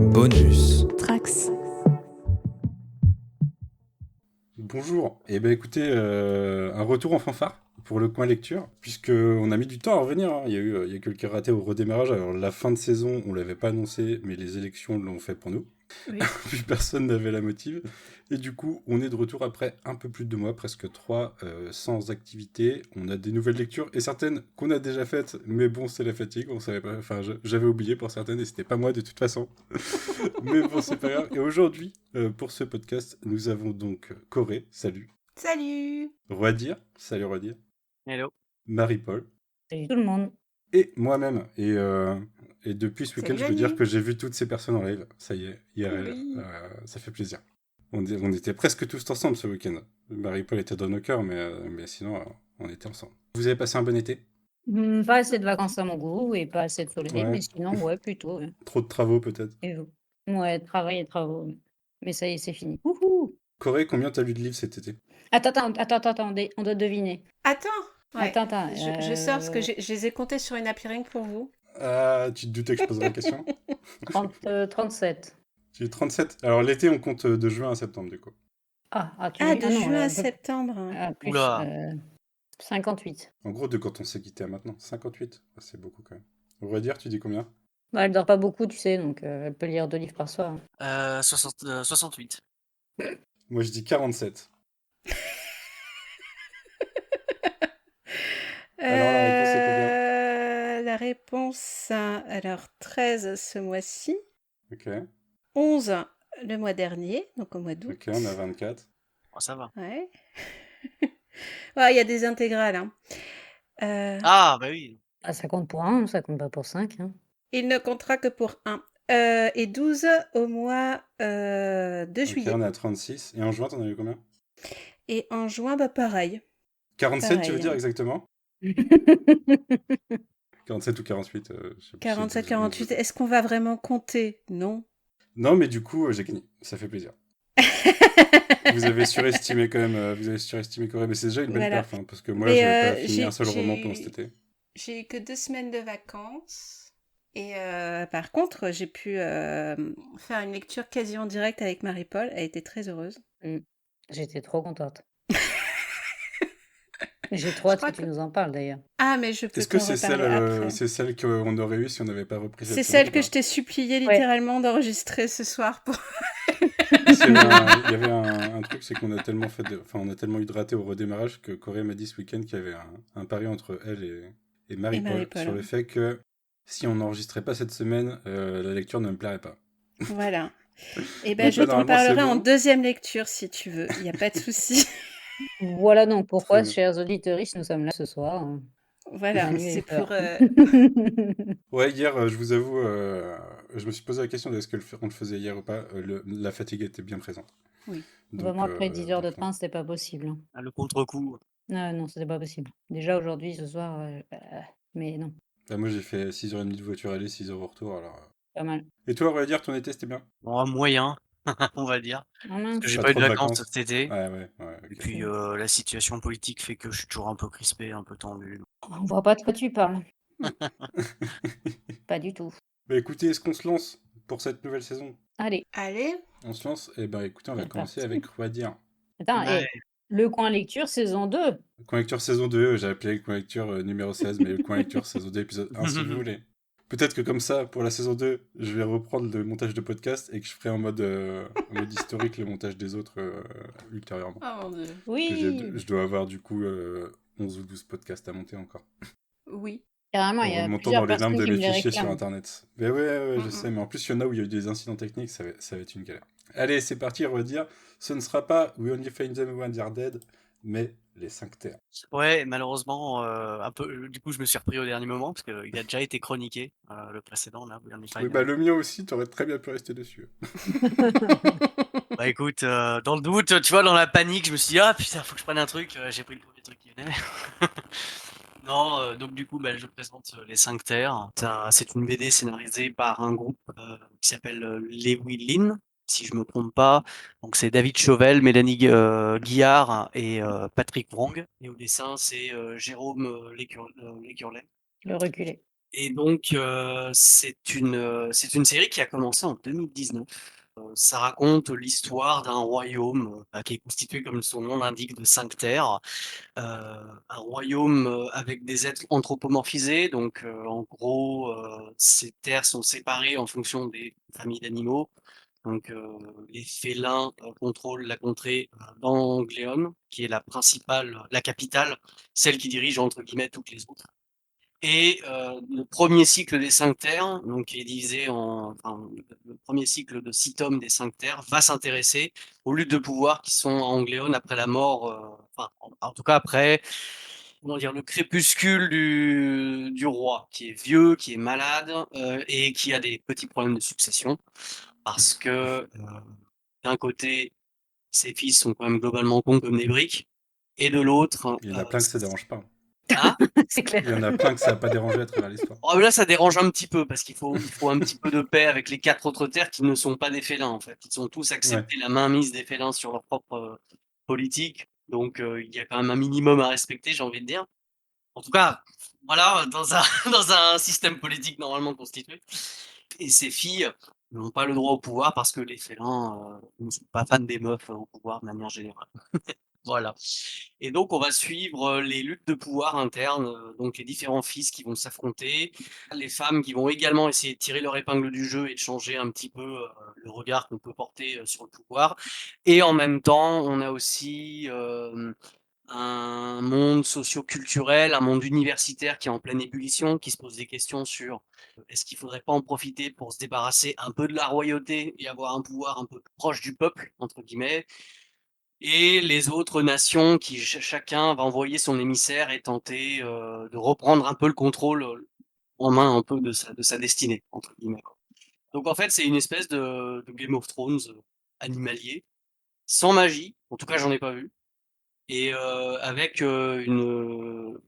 Bonus. Trax. Bonjour, et ben écoutez, un retour en fanfare pour le coin lecture, puisqu'on a mis du temps à revenir, hein. Il y a quelques ratés au redémarrage. Alors la fin de saison, on l'avait pas annoncé, mais les élections l'ont fait pour nous. Oui. Plus personne n'avait la motive. Et du coup, on est de retour après un peu plus de 2 mois, presque 3, sans activité. On a des nouvelles lectures, et certaines qu'on a déjà faites, mais bon, c'est la fatigue, on savait pas, enfin, j'avais oublié pour certaines, et c'était pas moi de toute façon. Mais bon, c'est pas grave. Et aujourd'hui, pour ce podcast, nous avons donc Corée, salut. Salut. Roidir, salut Roidir. Hello. Marie-Paul. Salut tout le monde. Et moi-même. Et depuis ce week-end, Salut je peux dire Annie. que j'ai vu toutes ces personnes en live. Ça y est, IRL. Oui. Ça fait plaisir. On était presque tous ensemble ce week-end. Marie-Paul était dans nos cœurs, mais sinon, on était ensemble. Vous avez passé un bon été ? Pas assez de vacances à mon goût et pas assez de soleil, Ouais. mais sinon, ouais, plutôt. Ouais. Trop de travaux peut-être. Et vous? Ouais, travail et travaux. Mais ça y est, c'est fini. Wouhou! Corée, combien t'as lu de livres cet été ? Attends, on doit deviner. Attends. Ouais. Attends, Je sors parce que je les ai comptés sur une appli rien que pour vous. Ah, tu te doutais que je poserais la question ? 37. J'ai 37. Alors l'été, on compte de juin à septembre, du coup. Tu Ah, dis- de non, juin à de- septembre. plus, Oula. 58. En gros, de quand on s'est quitté à maintenant. 58. Ah, c'est beaucoup quand même. On va dire, tu dis combien ? Bah, elle dort pas beaucoup, tu sais, donc elle peut lire 2 livres par soir. 68. Moi, je dis 47. Alors, la réponse, c'est combien ? La réponse, alors 13 ce mois-ci, Ok, 11 le mois dernier, donc au mois d'août. ok, on a 24. Oh, ça va. Ouais. Ouais, il y a des intégrales. Hein. Ah, bah oui. Ah, ça compte pour 1, ça compte pas pour 5. Hein. Il ne comptera que pour 1. Et 12 au mois de Ok, juillet. on est à 36. Et en juin, t'en as eu combien ? Et en juin, bah pareil. 47, tu veux Pareil, dire hein. exactement ? 47 ou 48 je sais plus, 47, c'est 48. 12. Est-ce qu'on va vraiment compter? Non. Non, mais du coup, j'ai gagné. Ça fait plaisir. Vous avez surestimé quand même. Vous avez surestimé Corée, mais c'est déjà une belle Voilà. perf, hein, parce que moi, Mais, j'avais pas fini j'ai- un seul roman j'ai- pendant cet été. J'ai eu que 2 semaines de vacances. Et par contre, j'ai pu faire une lecture quasi en direct avec Marie-Paul. Elle était très heureuse. J'étais trop contente. J'ai trop hâte crois que tu que- nous en parles d'ailleurs. Ah, mais je peux Est-ce que t'en c'est reparler après. celle qu'on aurait eue si on n'avait pas repris cette C'est semaine, celle ou que pas je t'ai supplié Ouais. littéralement d'enregistrer ce soir pour... Il y avait un truc, c'est qu'on a tellement on a tellement eu de ratés au redémarrage que Corée m'a dit ce week-end qu'il y avait un pari entre elle et Marie-Paul Marie-Paul, sur hein. le fait que si on n'enregistrait pas cette semaine, la lecture ne me plairait pas. Voilà. Et ben, Donc je là, t'en normalement, c'est parlerai en bon. deuxième lecture si tu veux. Il n'y a pas de souci. Voilà donc pourquoi, Très chers auditeurs, nous sommes là ce soir. Voilà, Nuit et c'est peur. pour... Ouais, hier, je vous avoue, je me suis posé la question de est-ce qu'on le faisait hier ou pas. La fatigue était bien présente. Oui. Donc, Vraiment, après 10 heures de donc, train, c'était pas possible. Hein. Ah, le contre-coup. Ah, non, c'était pas possible. Déjà aujourd'hui, ce soir, mais non, là, moi, j'ai fait 6h30 de voiture aller, 6h au retour. Alors... pas mal. Et toi, on va dire, ton été, c'était bien ? Bon, moyen, on va dire. Ah Parce mince. que j'ai Pas pas eu trop de de vacances vacances. cet été. Ouais, Et ok. puis la situation politique fait que je suis toujours un peu crispé, un peu tendu. On voit pas de quoi tu parles. Pas du tout. Bah écoutez, est-ce qu'on se lance pour cette nouvelle saison ? Allez, Allez. On se lance ? Eh ben écoutez, on va C'est commencer parti. avec Roidir. Attends, Ouais. le coin lecture saison 2. Coin lecture saison 2, j'ai appelé le coin lecture numéro 16, mais le coin lecture saison 2, épisode 1, si vous voulez. Peut-être que comme ça, pour la saison 2, je vais reprendre le montage de podcast et que je ferai en mode historique le montage des autres ultérieurement. Oh mon Dieu. Parce que Oui, je dois avoir du coup 11 ou 12 podcasts à monter encore. Oui. carrément, il y En a montant plusieurs dans les personnes limbes de qui me mes les fichiers sur réclament. internet. Mais ouais, je Mhm. sais, mais en plus, il y en a où il y a eu des incidents techniques, ça va être une galère. Allez, c'est parti, Roidir. Ce ne sera pas We Only Find Them When They're Dead, mais les 5 terres. Ouais, malheureusement, un peu. Du coup, je me suis repris au dernier moment parce qu'il a déjà été chroniqué, le précédent là. Oui, bah le mien aussi, t'aurais très bien pu rester dessus. Bah écoute, dans le doute, tu vois, dans la panique, je me suis dit, ah putain, faut que je prenne un truc. J'ai pris le premier truc qui venait. Non, donc du coup, bah, je présente Les 5 Terres. C'est une BD scénarisée par un groupe qui s'appelle Les Lin, si je me trompe pas. Donc c'est David Chauvel, Mélanie Guillard et Patrick Wrang. Et au dessin, c'est Jérôme Lécurlet. Le reculé. Et donc, c'est une série qui a commencé en 2019. Ça raconte l'histoire d'un royaume qui est constitué, comme son nom l'indique, de 5 terres. Un royaume avec des êtres anthropomorphisés. Donc, en gros, ces terres sont séparées en fonction des familles d'animaux. Donc, les félins contrôlent la contrée d'Angléon, qui est la capitale, celle qui dirige entre guillemets toutes les autres. Et le premier cycle des 5 terres, donc qui est divisé le premier cycle de 6 tomes des 5 terres, va s'intéresser aux luttes de pouvoir qui sont à Angléon après la mort, en tout cas après, comment dire, le crépuscule du roi, qui est vieux, qui est malade, et qui a des petits problèmes de succession. Parce que d'un côté, ses fils sont quand même globalement cons comme des briques, et de l'autre, Il y en a plein que ça dérange pas. hein, C'est clair. Il y en a plein que ça n'a pas dérangé à travers l'histoire. oh, mais là, ça dérange un petit peu parce il faut un petit peu de paix avec les 4 autres terres qui ne sont pas des félins, en fait. Ils ont tous Ouais. accepté la mainmise des félins sur leur propre politique. Donc, il y a quand même un minimum à respecter, j'ai envie de dire. En tout cas, voilà, dans un système politique normalement constitué. Et ces filles n'ont pas le droit au pouvoir parce que les félins ne sont pas fans des meufs au pouvoir de manière générale. Voilà. Et donc, on va suivre les luttes de pouvoir internes, donc les différents fils qui vont s'affronter, les femmes qui vont également essayer de tirer leur épingle du jeu et de changer un petit peu le regard qu'on peut porter sur le pouvoir. Et en même temps, on a aussi un monde socio-culturel, un monde universitaire qui est en pleine ébullition, qui se pose des questions sur est-ce qu'il faudrait pas en profiter pour se débarrasser un peu de la royauté et avoir un pouvoir un peu plus proche du peuple, entre guillemets, et les autres nations qui chacun va envoyer son émissaire et tenter de reprendre un peu le contrôle en main un peu de sa destinée, entre guillemets, quoi. Donc en fait, c'est une espèce de Game of Thrones animalier, sans magie, en tout cas j'en ai pas vu, et avec une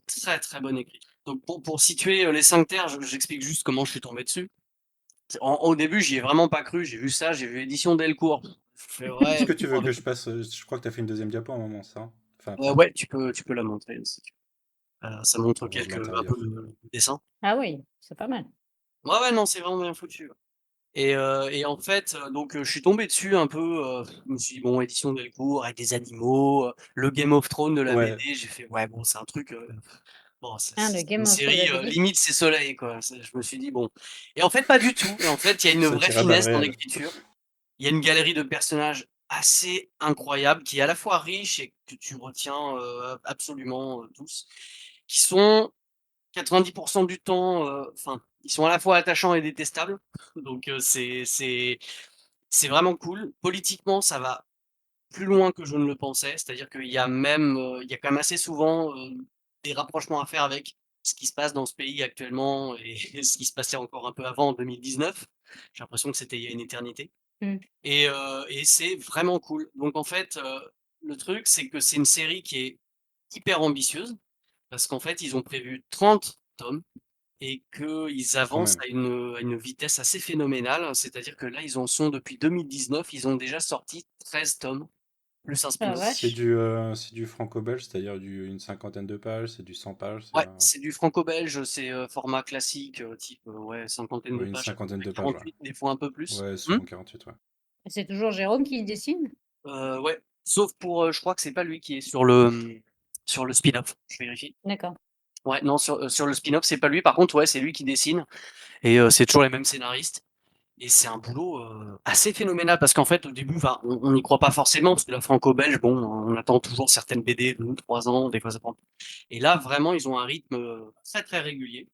très très bonne écriture. Donc pour situer les 5 terres, j'explique juste comment je suis tombé dessus. Au début, j'y ai vraiment pas cru, j'ai vu ça, j'ai vu édition Delcourt. Je fais Est-ce ouais, que tu veux que avec je passe Je crois que tu as fait une deuxième diapo à un moment, ça enfin, après. ouais, tu peux la montrer aussi. Ça montre Pour voir un peu l'intérieur. le dessin. Ah oui, c'est pas mal. Ouais, ouais, non, c'est vraiment bien foutu. Et en fait, je suis tombé dessus un peu, je me suis dit: «Bon, édition Delcourt avec des animaux, le Game of Thrones de la Ouais, BD». J'ai fait: «Ouais, bon, c'est un truc, bon, Ah, le c'est une Game of Thrones de série, la BD? limite c'est Soleil, quoi». Je me suis dit: «Bon», et en fait, pas du tout. Et en fait, il y a une ça vraie tira vers le finesse dans réel. l'écriture. Il y a une galerie de personnages assez incroyable, qui est à la fois riche et que tu retiens, absolument, tous, qui sont 90% du temps, ils sont à la fois attachants et détestables. Donc c'est vraiment cool. Politiquement, ça va plus loin que je ne le pensais. C'est-à-dire qu'il y a même, il y a quand même assez souvent, des rapprochements à faire avec ce qui se passe dans ce pays actuellement et ce qui se passait encore un peu avant en 2019. J'ai l'impression que c'était il y a une éternité. Mmh. Et c'est vraiment cool. Donc en fait, le truc, c'est que c'est une série qui est hyper ambitieuse parce qu'en fait, ils ont prévu 30 tomes et qu'ils Quand avancent même. à une vitesse assez phénoménale. C'est-à-dire que là, ils en sont depuis 2019, ils ont déjà sorti 13 tomes, plus un Ah la spin-off. C'est vache! du franco-belge, c'est-à-dire une cinquantaine de pages, c'est du 100 pages, Ouais, c'est du franco-belge, c'est format classique, type ouais, cinquantaine de ouais, une pages, à peu cinquantaine près de pages, ouais. 48, des fois un peu plus. Ouais, souvent 48, ouais. C'est toujours Jérôme qui dessine? Ouais, sauf pour, je crois que c'est pas lui qui est sur le spin-off. Je vérifie. D'accord. Ouais, non, sur le spin-off, c'est pas lui. Par contre, ouais, c'est lui qui dessine et c'est toujours les mêmes scénaristes. Et c'est un boulot, assez phénoménal parce qu'en fait, au début, enfin, on n'y croit pas forcément parce que la franco-belge, bon, on attend toujours certaines BD 2 ou 3 ans, des fois ça prend, et là, vraiment, ils ont un rythme, très, très régulier.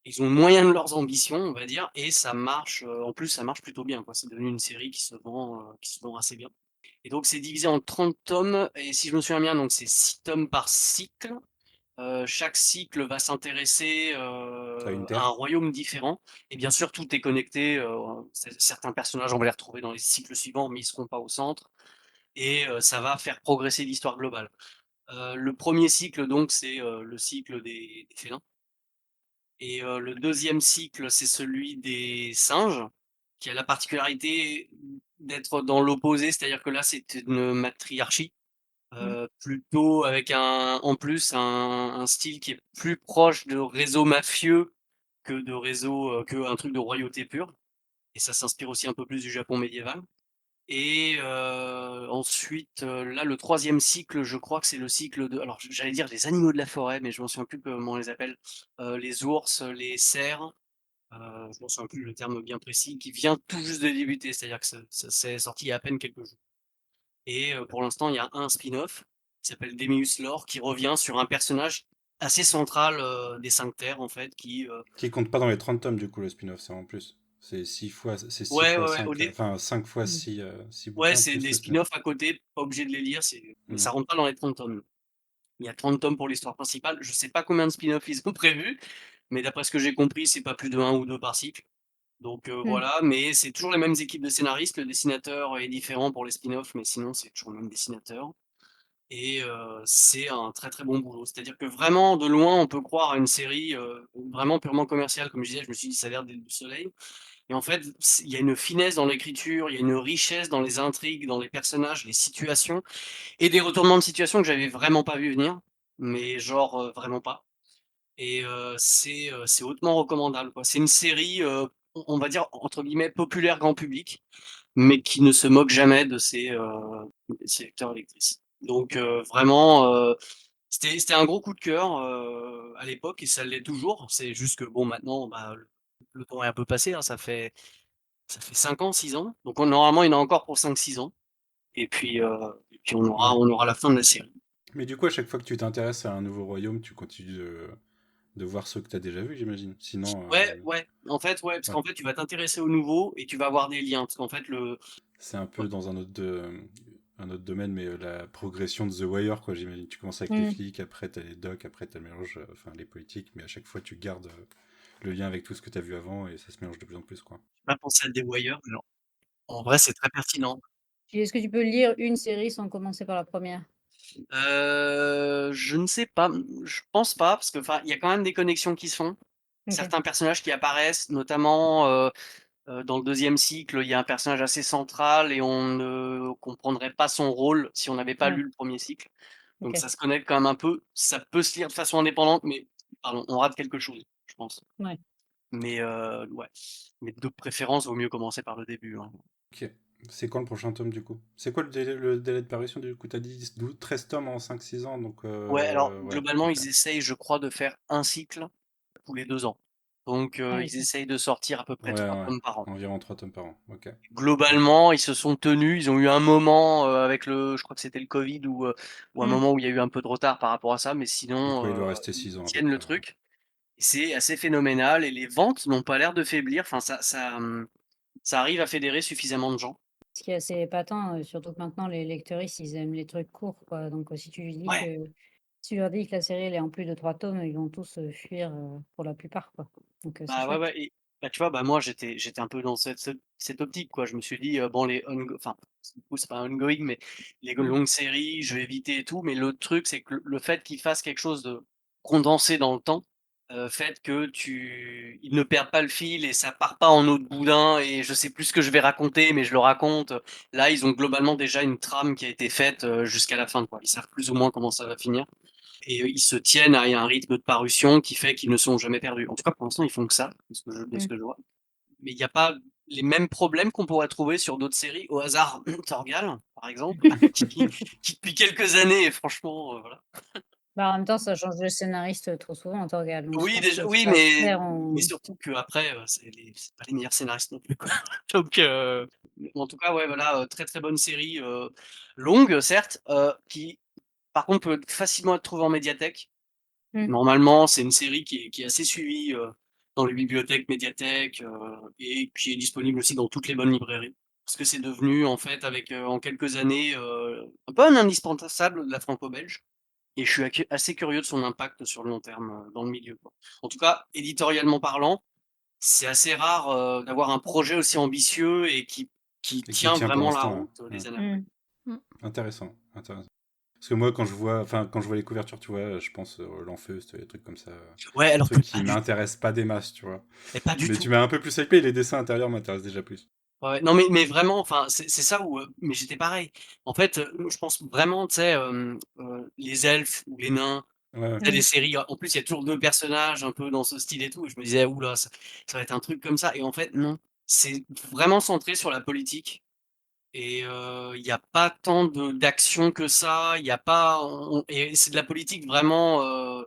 Ils ont le moyen de leurs ambitions, on va dire, et ça marche, en plus, ça marche plutôt bien, quoi. C'est devenu une série qui se vend assez bien. Et donc c'est divisé en 30 tomes et si je me souviens bien, donc c'est 6 tomes par cycle. Chaque cycle va s'intéresser, À une à un terre. royaume différent, et bien sûr tout est connecté, certains personnages, on va les retrouver dans les cycles suivants, mais ils seront pas au centre, et ça va faire progresser l'histoire globale. Le premier cycle donc c'est, le cycle des félins, et le deuxième cycle c'est celui des singes, qui a la particularité d'être dans l'opposé, c'est-à-dire que là c'est une matriarchie. Mmh. Plutôt avec en plus un style qui est plus proche de réseaux mafieux que de réseau, que un truc de royauté pure. Et ça s'inspire aussi un peu plus du Japon médiéval. Et ensuite, là, le troisième cycle, je crois que c'est le cycle de alors j'allais dire les animaux de la forêt, mais je m'en souviens plus comment on les appelle. Les ours, les cerfs, je m'en souviens plus le terme bien précis, qui vient tout juste de débuter. C'est-à-dire que ça c'est sorti il y a à peine quelques jours. Et pour l'instant, il y a un spin-off qui s'appelle Demeus Lore, qui revient sur un personnage assez central, des 5 terres, en fait, Qui compte pas dans les 30 tomes, du coup, le spin-off, c'est en plus. C'est 6 fois, c'est 6 ouais, fois ouais, ouais, 5, enfin 5 fois 6 ouais, bouquins, c'est plus des le spin-off. spin-offs à côté, pas obligé de les lire, mais Mhm. ça rentre pas dans les 30 tomes. Il y a 30 tomes pour l'histoire principale. Je sais pas combien de spin-offs ils ont prévu, mais d'après ce que j'ai compris, c'est pas plus de 1 ou 2 par cycle. Donc Mmh. voilà, mais c'est toujours les mêmes équipes de scénaristes. Le dessinateur est différent pour les spin-offs, mais sinon c'est toujours le même dessinateur. Et c'est un très, très bon boulot. C'est-à-dire que vraiment, de loin, on peut croire à une série, vraiment purement commerciale. Comme je disais, je me suis dit: «Ça a l'air d'être du soleil». Et en fait, il y a une finesse dans l'écriture, il y a une richesse dans les intrigues, dans les personnages, les situations et des retournements de situation que j'avais vraiment pas vu venir, mais genre, vraiment pas. Et c'est hautement recommandable, quoi. C'est une série, on va dire, entre guillemets, «populaire grand public», mais qui ne se moque jamais de ses lecteurs et lectrices. Donc vraiment, c'était un gros coup de cœur, à l'époque et ça l'est toujours. C'est juste que bon maintenant, bah, le temps est un peu passé, hein, ça fait 5 ans, 6 ans. Donc normalement, il y en a encore pour 5, 6 ans et puis on aura Ouais. on aura la fin de la série. Mais du coup, à chaque fois que tu t'intéresses à un nouveau royaume, tu continues de voir ceux que tu as déjà vus, j'imagine. Sinon, Ouais, ouais, en fait, ouais, parce ouais. qu'en fait, tu vas t'intéresser au nouveau et tu vas avoir des liens. Parce qu'en fait, C'est un peu dans un autre domaine, mais la progression de The Wire, quoi, j'imagine. Tu commences avec les Mmh. flics, après t'as les docs, après t'as le mélange, enfin les politiques, mais à chaque fois tu gardes le lien avec tout ce que t'as vu avant et ça se mélange de plus en plus, quoi. j'ai pas pensé à The Wire, mais en vrai, c'est très pertinent. Est-ce que tu peux lire une série sans commencer par la première? Je ne sais pas, je pense pas, parce que, enfin, il y a quand même des connexions qui se font. OK. Certains personnages qui apparaissent, notamment, dans le deuxième cycle, il y a un personnage assez central et on ne comprendrait pas son rôle si on n'avait pas Ouais, lu le premier cycle. Donc OK. ça se connecte quand même un peu. Ça peut se lire de façon indépendante, mais pardon, on rate quelque chose, je pense. Ouais. Mais ouais, mais de préférence, vaut mieux commencer par le début, hein. Ok. C'est quand le prochain tome, du coup? C'est quoi le délai de parution, du coup? T'as dit 12, 13 tomes en 5 6 ans, donc Ouais, alors ouais, globalement, ok. ils essayent, je crois, de faire un cycle tous les 2 ans. Donc Ah oui, ils OK. essayent de sortir à peu près Ouais, 3 ouais. tomes par an. Environ 3 tomes par an. Ok. Ok. Globalement, ils se sont tenus. Ils ont eu un moment, avec je crois que c'était le Covid ou un Mmh. moment où il y a eu un peu de retard par rapport à ça, mais Donc sinon, ouais, il doit rester 6 ans à peu tiennent le près, ouais. truc. C'est assez phénoménal et les ventes n'ont pas l'air de faiblir. Enfin, ça arrive à fédérer suffisamment de gens. Ce qui est assez épatant, surtout que maintenant les lecteuristes, ils aiment les trucs courts, quoi. Donc, Ouais, si tu leur dis que la série elle est en plus de 3 tomes, ils vont tous, fuir, pour la plupart, quoi. Donc, c'est bah, ouais, chouette. ouais et bah, tu vois, bah, moi, j'étais un peu dans cette optique, quoi. Je me suis dit, bon, enfin, du coup, c'est pas un ongoing, mais les Mmh. longues séries, je vais éviter et tout. Mais le truc, c'est que le fait qu'ils fassent quelque chose de condensé dans le temps, fait que ils ne perdent pas le fil et ça part pas en eau de boudin et je sais plus ce que je vais raconter, mais je le raconte. Là, ils ont globalement déjà une trame qui a été faite, jusqu'à la fin, quoi. Ils savent plus ou moins comment ça va finir. Et ils se tiennent à un rythme de parution qui fait qu'ils ne sont jamais perdus. En tout cas, pour l'instant, ils font que ça, de ce Mmh. que je vois. Mais il n'y a pas les mêmes problèmes qu'on pourrait trouver sur d'autres séries. Au hasard, Torgal, par exemple, qui depuis quelques années, franchement, voilà. Bah, en même temps, ça change de scénariste, trop souvent, Torgal, donc je Oui, pense déjà, que oui, ça se perd mais en surtout qu'après, c'est pas les meilleurs scénaristes non plus, quoi. Donc, en tout cas, ouais, voilà, très, très bonne série, longue, certes, qui, par contre, peut facilement être trouvée en médiathèque. mmh. Normalement, c'est une série qui est assez suivie, dans les bibliothèques, médiathèques, et qui est disponible aussi dans toutes les bonnes librairies. Parce que c'est devenu en fait avec, en quelques années, un peu un indispensable de la franco-belge et je suis assez curieux de son impact sur le long terme, dans le milieu, quoi. En tout cas, éditorialement parlant, c'est assez rare, d'avoir un projet aussi ambitieux et qui Et qui tient tient pour vraiment la l'instant, route, ouais. les années après. Mmh. Mm. Intéressant, intéressant. Parce que moi, quand je vois les couvertures, tu vois, je pense l'Enfeust, les trucs comme ça. Ouais, Des alors que trucs qui pas du tout, m'intéressent pas des masses, tu vois. mais pas du Mais tu tout. m'as un peu plus hypé, les dessins intérieurs m'intéressent déjà plus. Ouais, ouais. Non, mais vraiment, enfin, c'est ça où, mais j'étais pareil. En fait, je pense vraiment, tu sais, les elfes ou les nains Ouais. Il y a des séries, en plus, il y a toujours 2 personnages un peu dans ce style et tout, et je me disais: «Ouh là, ça va être un truc comme ça», et en fait, non. C'est vraiment centré sur la politique, et il y a pas tant d'action que ça, il y a pas et c'est de la politique vraiment,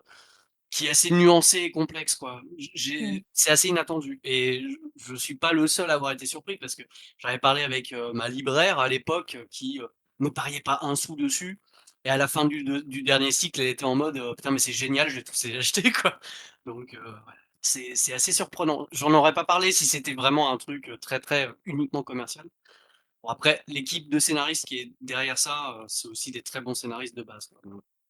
qui est assez nuancée et complexe, quoi. Mmh. C'est assez inattendu, et je suis pas le seul à avoir été surpris, parce que j'avais parlé avec, ma libraire à l'époque, qui, me pariait pas un sou dessus, et à la fin du dernier cycle, elle était en mode, «Putain, mais c'est génial, je vais tous les acheter», quoi. Donc ouais, c'est assez surprenant. J'en aurais pas parlé si c'était vraiment un truc, très, très, uniquement commercial. Bon, après, l'équipe de scénaristes qui est derrière ça, c'est aussi des très bons scénaristes de base, quoi.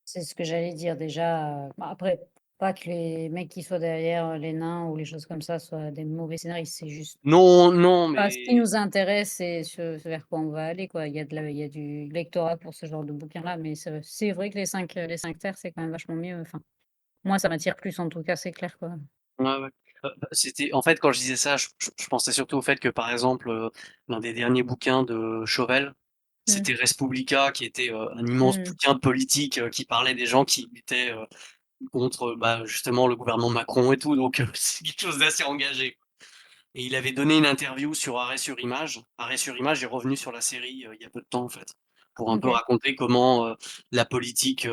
C'est ce que j'allais dire déjà, bah, après, pas que les mecs qui soient derrière, les nains ou les choses comme ça soient des mauvais scénaristes, c'est juste Non, non, ce qui mais nous intéresse, c'est ce vers quoi on va aller, quoi. Il y a du lectorat pour ce genre de bouquin-là, mais c'est vrai que les 5 terres, c'est quand même vachement mieux, enfin, moi, ça m'attire plus en tout cas, c'est clair, quoi. ouais, ouais. C'était en fait, quand je disais ça, je pensais surtout au fait que, par exemple, l'un des derniers bouquins de Chauvel, Mmh. c'était Respublica, qui était, un immense Mmh. bouquin politique, qui parlait des gens qui étaient, contre, bah, justement le gouvernement Macron et tout, donc c'est quelque chose d'assez engagé. Et il avait donné une interview sur Arrêt sur Image. Arrêt sur Image est revenu sur la série, il y a peu de temps, en fait, pour un peu OK. raconter comment, la politique,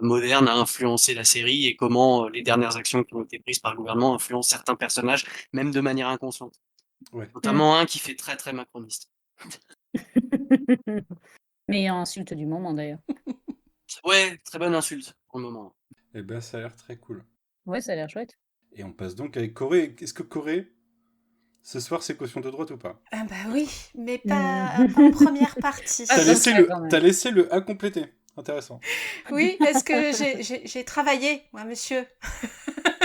moderne a influencé la série, et comment, les dernières actions qui ont été prises par le gouvernement influencent certains personnages, même de manière inconsciente. Ouais. Mmh. Notamment un qui fait très, très macroniste. Meilleure insulte du moment d'ailleurs. Ouais, très bonne insulte pour le moment. Et ben, ça a l'air très cool. Ouais, ça a l'air chouette. Et on passe donc avec Corée. Est-ce que Corée, ce soir, c'est caution de droite ou pas? Ah bah oui, mais Mmh. pas en première partie. Pas comme ça quand T'as même. laissé le A complété. Intéressant. Oui, parce que j'ai travaillé, moi, monsieur.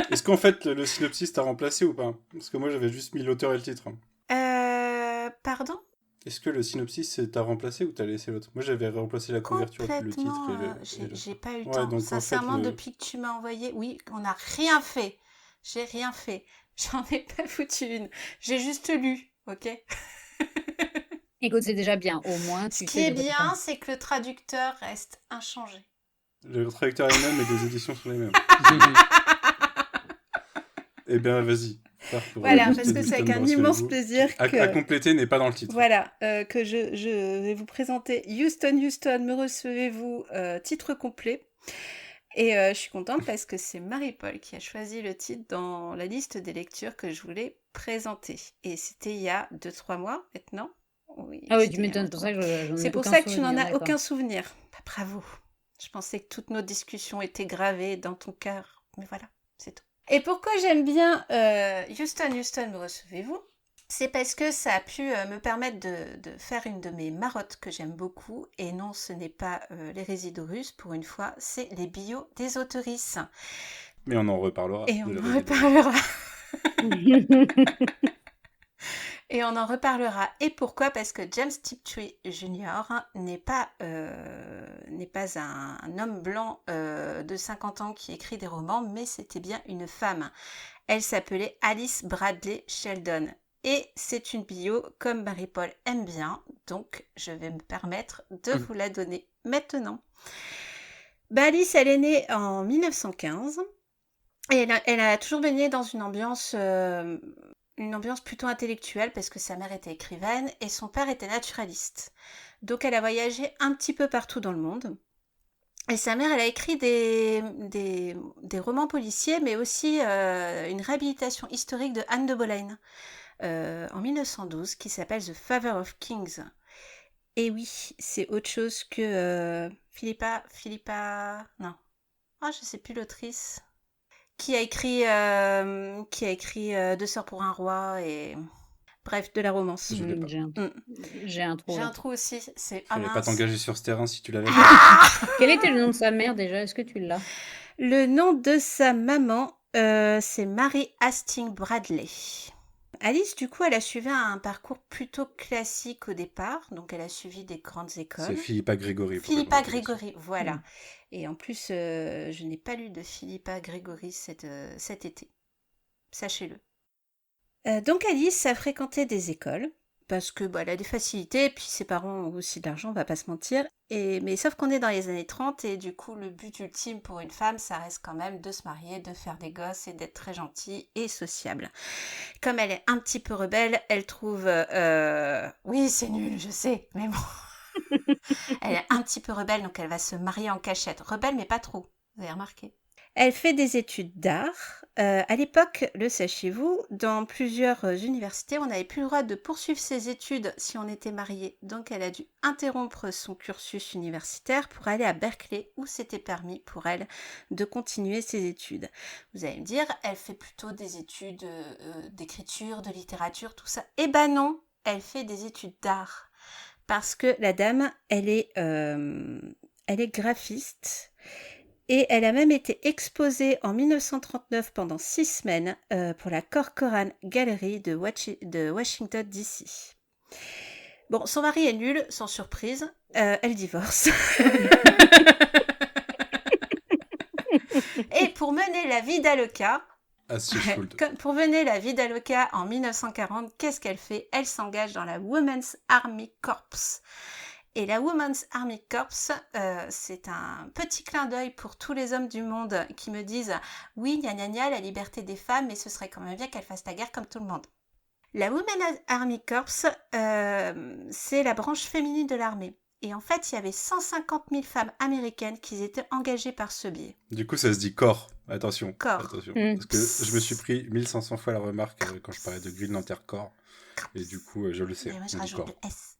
Est-ce qu'en fait, le synopsis t'a remplacé ou pas? Parce que moi, j'avais juste mis l'auteur et le titre. Pardon? Est-ce que le synopsis t'a remplacé ou t'as laissé l'autre? Moi, j'avais remplacé la couverture, le titre Complètement. et le... J'ai pas eu le Ouais, temps. donc en fait, Sincèrement, depuis que tu m'as envoyé, oui, on n'a rien fait. J'ai rien fait. J'en ai pas foutu une. J'ai juste lu, ok? Écoute, c'est déjà bien, au moins Ce tu qui fais est du vrai bien, travail. c'est que le traducteur reste inchangé. le traducteur est le même et les éditions sont les mêmes. Eh bien, vas-y. Pars pour Voilà, parce Houston, que c'est Houston, avec un immense bracelez-vous. plaisir À que, compléter n'est pas dans le titre. voilà, que je vais vous présenter Houston, Houston, me recevez-vous, titre complet. Et je suis contente parce que c'est Marie-Paul qui a choisi le titre dans la liste des lectures que je voulais présenter. Et c'était il y a 2-3 mois maintenant. Oui, Ah oui, tu c'était il y a m'étonnes, c'est pour longtemps. ça que j'en C'est ai pour aucun ça que tu n'en souvenir, as d'accord. aucun souvenir. Bah, bravo. Je pensais que toutes nos discussions étaient gravées dans ton cœur. Mais voilà, c'est tout. Et pourquoi j'aime bien Houston, Houston, me recevez-vous? C'est parce que ça a pu me permettre de faire une de mes marottes que j'aime beaucoup. Et non, ce n'est pas les Résidorus, pour une fois, c'est les bios des auteurices. Mais on en reparlera. Et de on la en Résidence. reparlera. Et on en reparlera. Et pourquoi? Parce que James Tiptree Jr. n'est pas un homme blanc de 50 ans qui écrit des romans, mais c'était bien une femme. Elle s'appelait Alice Bradley Sheldon. Et c'est une bio comme Marie-Paul aime bien, donc je vais me permettre de vous la donner maintenant. Bah, Alice, elle est née en 1915 et elle a toujours baigné dans une ambiance plutôt intellectuelle parce que sa mère était écrivaine et son père était naturaliste. Donc elle a voyagé un petit peu partout dans le monde. Et sa mère, elle a écrit des romans policiers, mais aussi une réhabilitation historique de Anne de Boleyn en 1912 qui s'appelle The Father of Kings. Et oui, c'est autre chose que Philippa, non, ah, je sais plus l'autrice, qui a écrit Deux sœurs pour un roi et bref, de la romance. Je l'ai pas. J'ai un trou J'ai là. un trou aussi, c'est Fallait pas mince. t'engager sur ce terrain si tu l'avais pas. Ah Quel était le nom de sa mère déjà? Est-ce que tu l'as? Le nom de sa maman, c'est Mary Hastings Bradley. Alice, du coup, elle a suivi un parcours plutôt classique au départ, donc elle a suivi des grandes écoles. C'est Philippa Grégory. Philippa Grégory, voilà. Mm. Et en plus, je n'ai pas lu de Philippa Grégory cet été. Sachez-le. Donc Alice a fréquenté des écoles parce que elle a des facilités, et puis ses parents ont aussi de l'argent, on va pas se mentir. Mais sauf qu'on est dans les années 30, et du coup, le but ultime pour une femme, ça reste quand même de se marier, de faire des gosses et d'être très gentille et sociable. Comme elle est un petit peu rebelle, elle trouve... Oui, c'est nul, je sais, mais bon. Elle est un petit peu rebelle, donc elle va se marier en cachette. Rebelle, mais pas trop, vous avez remarqué. Elle fait des études d'art. À l'époque, le sachiez-vous, dans plusieurs universités, on n'avait plus le droit de poursuivre ses études si on était marié. Donc elle a dû interrompre son cursus universitaire pour aller à Berkeley, où c'était permis pour elle de continuer ses études. Vous allez me dire, elle fait plutôt des études d'écriture, de littérature, tout ça. Eh ben non, elle fait des études d'art. Parce que la dame, elle est graphiste. Et elle a même été exposée en 1939 pendant 6 semaines pour la Corcoran Gallery de Washington, D.C. Bon, son mari est nul, sans surprise. Elle divorce. Et pour mener la vie d'Aloca, pour mener la vie d'Aloca en 1940, qu'est-ce qu'elle fait? Elle s'engage dans la Women's Army Corps. Et la Women's Army Corps, c'est un petit clin d'œil pour tous les hommes du monde qui me disent « Oui, gna gna gna, la liberté des femmes, mais ce serait quand même bien qu'elles fassent la guerre comme tout le monde. » La Women's Army Corps, c'est la branche féminine de l'armée. Et en fait, il y avait 150 000 femmes américaines qui étaient engagées par ce biais. Du coup, ça se dit corps. Attention. Corps. Attention. Parce que je me suis pris 1500 fois la remarque quand je parlais de Green Lantern Corps. Et du coup, je le sais. Mais moi, je rajoute le S.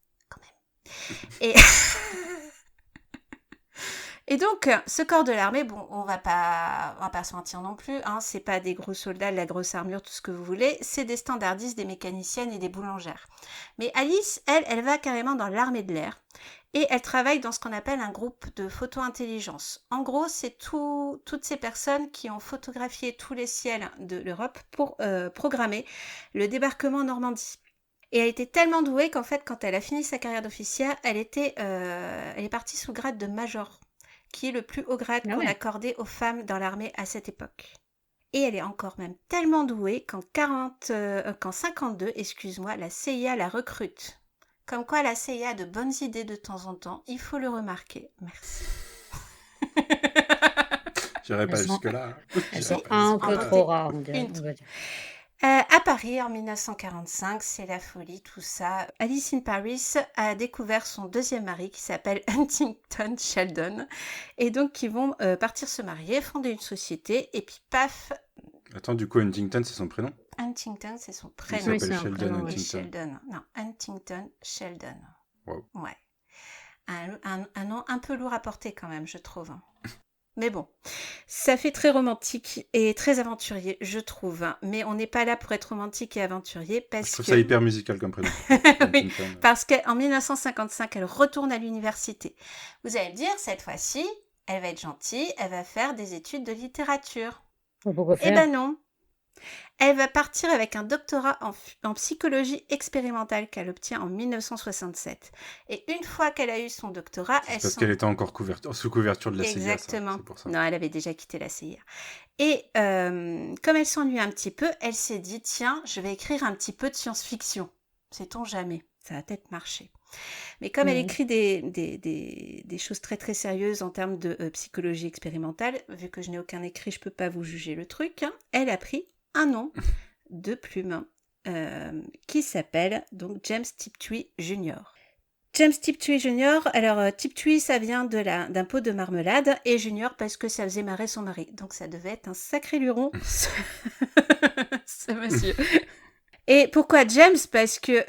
Et donc, ce corps de l'armée, bon, on va pas se mentir non plus, hein, c'est pas des gros soldats, de la grosse armure, tout ce que vous voulez, c'est des standardistes, des mécaniciennes et des boulangères. Mais Alice, elle va carrément dans l'armée de l'air, et elle travaille dans ce qu'on appelle un groupe de photo-intelligence. En gros, c'est toutes ces personnes qui ont photographié tous les ciels de l'Europe pour programmer le débarquement en Normandie. Et elle était tellement douée qu'en fait, quand elle a fini sa carrière d'officière, elle est partie sous le grade de major, qui est le plus haut grade qu'on accordait aux femmes dans l'armée à cette époque. Et elle est encore même tellement douée qu'en 52, la CIA la recrute. Comme quoi la CIA a de bonnes idées de temps en temps, il faut le remarquer. Merci. J'irai pas jusque-là. Elles sont un peu trop rares, on dirait. À Paris, en 1945, c'est la folie, tout ça. Alice in Paris a découvert son deuxième mari qui s'appelle Huntington Sheldon. Et donc, ils vont partir se marier, fonder une société, et puis paf. Attends, du coup, Huntington, c'est son prénom? Huntington, c'est son prénom. Il s'appelle Sheldon Huntington. Sheldon. Non, Huntington Sheldon. Wow. Ouais. Un nom un peu lourd à porter quand même, je trouve. Mais bon, ça fait très romantique et très aventurier, je trouve. Mais on n'est pas là pour être romantique et aventurier parce Je trouve ça hyper musical comme prénom. Oui, parce qu'en 1955, elle retourne à l'université. Vous allez me dire, cette fois-ci, elle va être gentille, elle va faire des études de littérature. Pourquoi faire? Eh ben non. Elle va partir avec un doctorat en psychologie expérimentale qu'elle obtient en 1967. Et une fois qu'elle a eu son doctorat... Parce qu'elle était encore sous couverture de la CIA. Exactement. C'est pour ça. Non, elle avait déjà quitté la CIA. Et comme elle s'ennuie un petit peu, elle s'est dit, tiens, je vais écrire un petit peu de science-fiction. Sait-on jamais. Ça va peut-être marcher. Mais comme elle écrit des choses très très sérieuses en termes de psychologie expérimentale, vu que je n'ai aucun écrit, je ne peux pas vous juger le truc, hein, elle a pris un nom de plume qui s'appelle donc James Tiptree Jr. James Tiptree Jr. Alors Tiptree, ça vient d'un pot de marmelade et Junior parce que ça faisait marrer son mari. Donc ça devait être un sacré luron, ce monsieur. Et pourquoi James? Parce que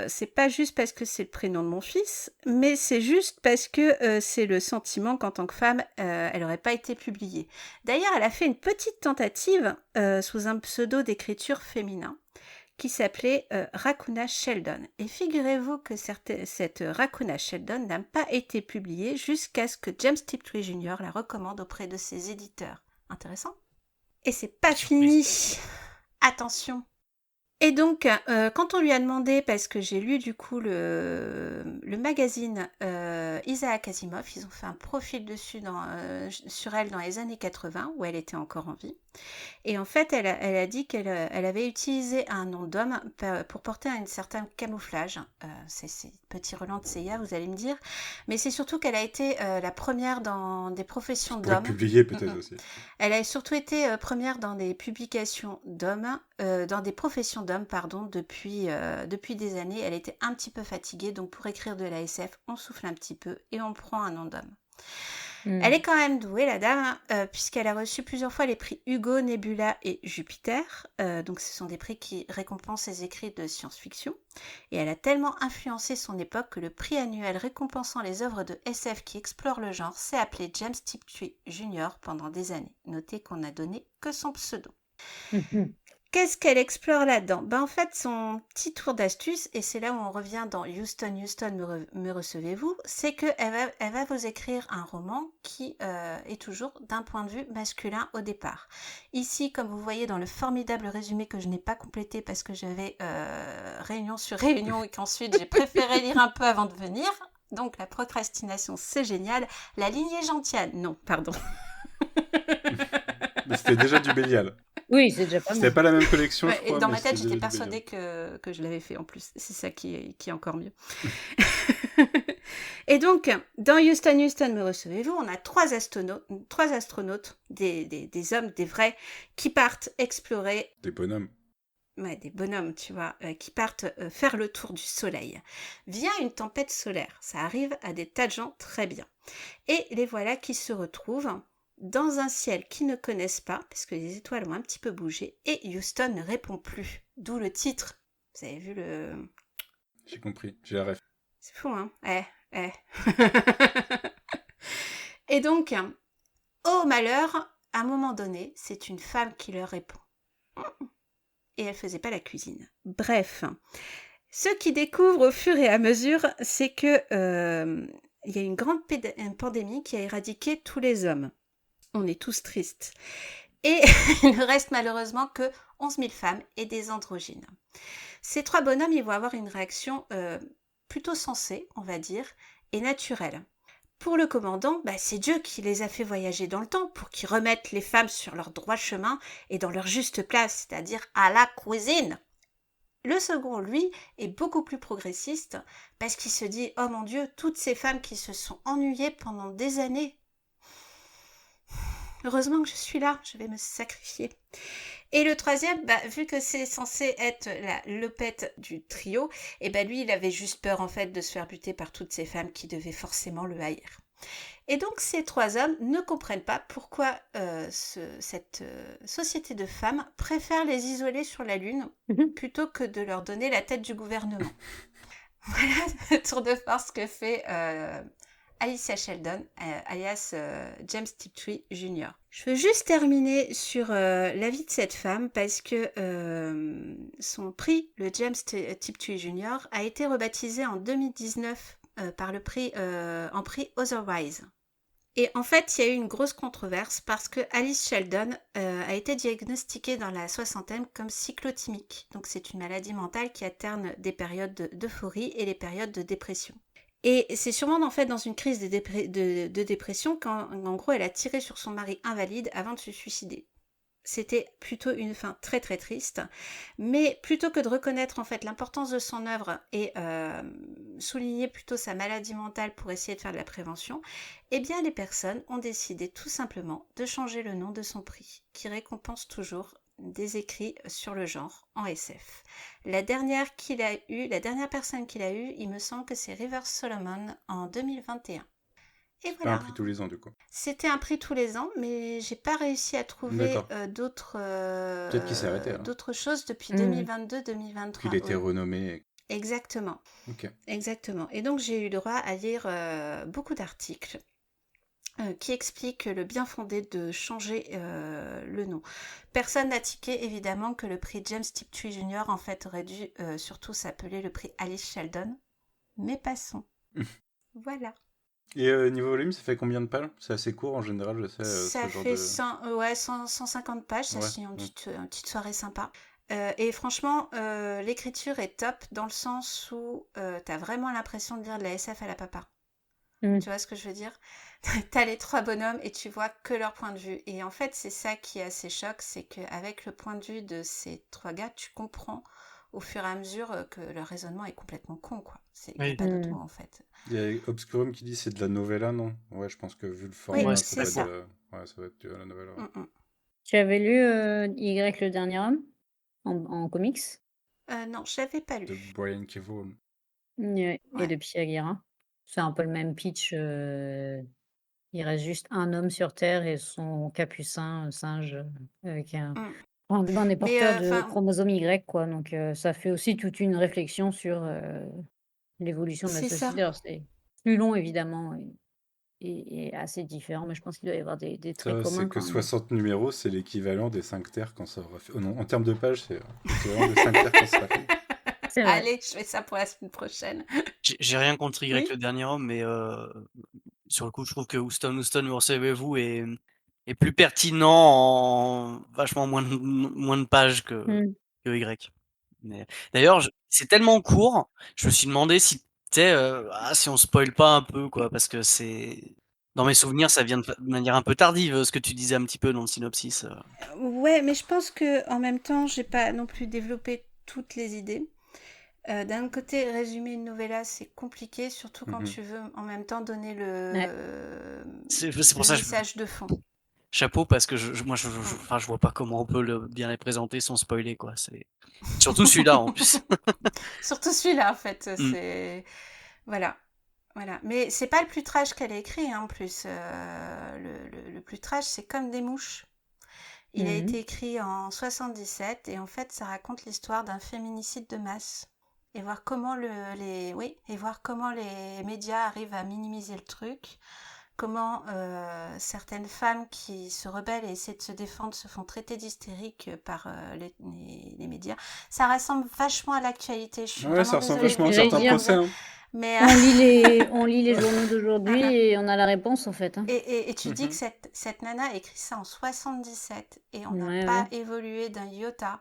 c'est pas juste parce que c'est le prénom de mon fils, mais c'est juste parce que c'est le sentiment qu'en tant que femme, elle n'aurait pas été publiée. D'ailleurs, elle a fait une petite tentative sous un pseudo d'écriture féminin qui s'appelait Raccoona Sheldon. Et figurez-vous que cette Raccoona Sheldon n'a pas été publiée jusqu'à ce que James Tiptree Jr. la recommande auprès de ses éditeurs. Intéressant. Et c'est pas fini. Attention. Et donc, quand on lui a demandé, parce que j'ai lu du coup le magazine Isaac Asimov, ils ont fait un profil dessus sur elle dans les années 80, où elle était encore en vie. Et en fait, elle a dit elle avait utilisé un nom d'homme pour porter un certain camouflage. C'est petit relent de Seiya, vous allez me dire. Mais c'est surtout qu'elle a été la première dans des professions Pour être d'hommes. publié peut-être aussi. Elle a surtout été première dans des publications d'hommes, dans des professions d'hommes, pardon, depuis des années. Elle était un petit peu fatiguée, donc pour écrire de la SF, on souffle un petit peu et on prend un nom d'homme. Elle est quand même douée, la dame, puisqu'elle a reçu plusieurs fois les prix Hugo, Nebula et Jupiter. Donc ce sont des prix qui récompensent ses écrits de science-fiction. Et elle a tellement influencé son époque que le prix annuel récompensant les œuvres de SF qui explorent le genre s'est appelé James Tiptree Jr. pendant des années. Notez qu'on n'a donné que son pseudo. Qu'est-ce qu'elle explore là-dedans? En fait, son petit tour d'astuce, et c'est là où on revient dans Houston, Houston, me recevez-vous, c'est qu'elle va vous écrire un roman qui est toujours d'un point de vue masculin au départ. Ici, comme vous voyez dans le formidable résumé que je n'ai pas complété parce que j'avais réunion sur réunion et qu'ensuite j'ai préféré lire un peu avant de venir, donc la procrastination c'est génial, la lignée gentiane, non, pardon. Mais c'était déjà du Bélial. Oui, c'est déjà pas C'était mal. pas la même collection, je Ouais, et crois. dans mais ma tête, c'était j'étais déjà du persuadée Bélial. que je l'avais fait en plus. C'est ça qui est encore mieux. Et donc, dans Houston, Houston, me recevez-vous, on a trois astronautes, des hommes, des vrais, qui partent explorer, Des bonhommes. ouais, des bonhommes, tu vois, qui partent faire le tour du Soleil. Vient une tempête solaire. Ça arrive à des tas de gens très bien. Et les voilà qui se retrouvent dans un ciel qu'ils ne connaissent pas, parce que les étoiles ont un petit peu bougé, et Houston ne répond plus. D'où le titre. Vous avez vu le... J'ai compris, j'ai la ref. C'est fou, hein? Et donc, au malheur, à un moment donné, c'est une femme qui leur répond. Et elle faisait pas la cuisine. Bref, ce qu'ils découvrent au fur et à mesure, c'est que il y a une grande pandémie qui a éradiqué tous les hommes. On est tous tristes. Et il ne reste malheureusement que 11 000 femmes et des androgynes. Ces trois bonhommes, ils vont avoir une réaction plutôt sensée, on va dire, et naturelle. Pour le commandant, c'est Dieu qui les a fait voyager dans le temps pour qu'ils remettent les femmes sur leur droit chemin et dans leur juste place, c'est-à-dire à la cuisine. Le second, lui, est beaucoup plus progressiste parce qu'il se dit « Oh mon Dieu, toutes ces femmes qui se sont ennuyées pendant des années. Heureusement que je suis là, je vais me sacrifier. » Et le troisième, vu que c'est censé être la lopette du trio, lui, il avait juste peur en fait de se faire buter par toutes ces femmes qui devaient forcément le haïr. Et donc ces trois hommes ne comprennent pas pourquoi cette société de femmes préfère les isoler sur la Lune plutôt que de leur donner la tête du gouvernement. Voilà le tour de force que fait Alicia Sheldon, alias James Tiptree Jr. Je veux juste terminer sur la vie de cette femme parce que son prix, le James Tiptree Jr., a été rebaptisé en 2019 par le prix en prix Otherwise. Et en fait, il y a eu une grosse controverse parce que Alice Sheldon a été diagnostiquée dans la soixantaine comme cyclotimique. Donc c'est une maladie mentale qui alterne des périodes d'euphorie et les périodes de dépression. Et c'est sûrement en fait dans une crise de dépression quand en gros elle a tiré sur son mari invalide avant de se suicider. C'était plutôt une fin très très triste, mais plutôt que de reconnaître en fait l'importance de son œuvre et souligner plutôt sa maladie mentale pour essayer de faire de la prévention, eh bien les personnes ont décidé tout simplement de changer le nom de son prix, qui récompense toujours des écrits sur le genre en SF. La dernière personne qu'il a eue, il me semble que c'est Rivers Solomon en 2021. Et Pas voilà. un prix tous les ans, du coup. C'était un prix tous les ans, mais j'ai pas réussi à trouver d'autres Peut-être qu'il s'est arrêté, alors. d'autres choses depuis 2022-2023. Il a été renommé. Exactement. Ok. Exactement. Et donc j'ai eu le droit à lire beaucoup d'articles qui expliquent le bien fondé de changer le nom. Personne n'a tiqué évidemment que le prix James Tiptree Jr. en fait aurait dû surtout s'appeler le prix Alice Sheldon. Mais passons. Voilà. Et niveau volume, ça fait combien de pages? C'est assez court en général, je sais. Ça fait 150 pages, ça c'est une petite soirée sympa. Et franchement, l'écriture est top dans le sens où t'as vraiment l'impression de lire de la SF à la papa. Mmh. Tu vois ce que je veux dire? T'as les 3 bonhommes et tu vois que leur point de vue et en fait, c'est ça qui est assez choc, c'est qu'avec le point de vue de ces 3 gars, tu comprends au fur et à mesure, que leur raisonnement est complètement con, quoi. Il y a Oui. pas d'autre Mmh. mot, en fait. Il y a Obscurum qui dit c'est de la novella, non? Ouais, je pense que vu le Oui, Ouais, format, ça c'est c'est doit ça, être quoi. de ça. la... Ouais, ça doit être de la novella, ouais. Mmh mh. Tu avais lu, Y le dernier homme en comics? Non, je l'avais pas De lu. Brian K. Vaughan. Ouais et Ouais. de Pia Guérin. C'est un peu le même pitch, il reste juste un homme sur terre et son capucin, singe, avec un Mmh. enfin, ben, on est Mais porteur de enfin, chromosome Y quoi, donc ça fait aussi toute une réflexion sur, l'évolution de la c'est ça. société. Alors c'est plus long évidemment et assez différent, mais je pense qu'il doit y avoir des traits Ça, c'est communs que quand même. 60 numéros, c'est l'équivalent des 5 terres quand ça aura fait... Oh non, en termes de pages, c'est l'équivalent des 5 terres quand ça sera fini. C'est vrai. Allez, je fais ça pour la semaine prochaine. J'ai rien contre Y Oui? le dernier homme, mais sur le coup, je trouve que Houston, où recevez-vous est plus pertinent en vachement moins de pages Mmh. que Y. Mais d'ailleurs, c'est tellement court, je me suis demandé si, tu sais, si on spoil pas un peu, quoi, parce que c'est dans mes souvenirs, ça vient de manière un peu tardive, ce que tu disais un petit peu dans le synopsis. Ouais, mais je pense qu'en même temps, j'ai pas non plus développé toutes les idées. D'un autre côté, résumer une novella, c'est compliqué, surtout quand Mhm. tu veux en même temps donner Ouais. C'est pour le ça, message de fond. chapeau, parce que moi, Mm. enfin, je vois pas comment on peut bien les présenter sans spoiler, quoi. C'est surtout celui-là, en plus. Surtout celui-là, en fait, Mmh. c'est... Voilà. Voilà. Mais c'est pas le plus trash qu'elle a écrit, hein, en plus. Le plus trash, c'est Comme des mouches. Il a Mmh. été écrit en 77 et en fait, ça raconte l'histoire d'un féminicide de masse. Et voir comment et voir comment les médias arrivent à minimiser le truc, comment certaines femmes qui se rebellent et essaient de se défendre se font traiter d'hystériques par les médias. Ça ressemble vachement à l'actualité. Je suis Ouais, vraiment ça ressemble C'est désolée ce vachement à que de j'allais certains dire, dire. procès, hein. mais On lit les journaux d'aujourd'hui ah, ah. et on a la réponse en fait, hein. Et tu dis que Mhm. cette nana a écrit ça en 77 et on n'a Ouais, pas ouais. évolué d'un iota.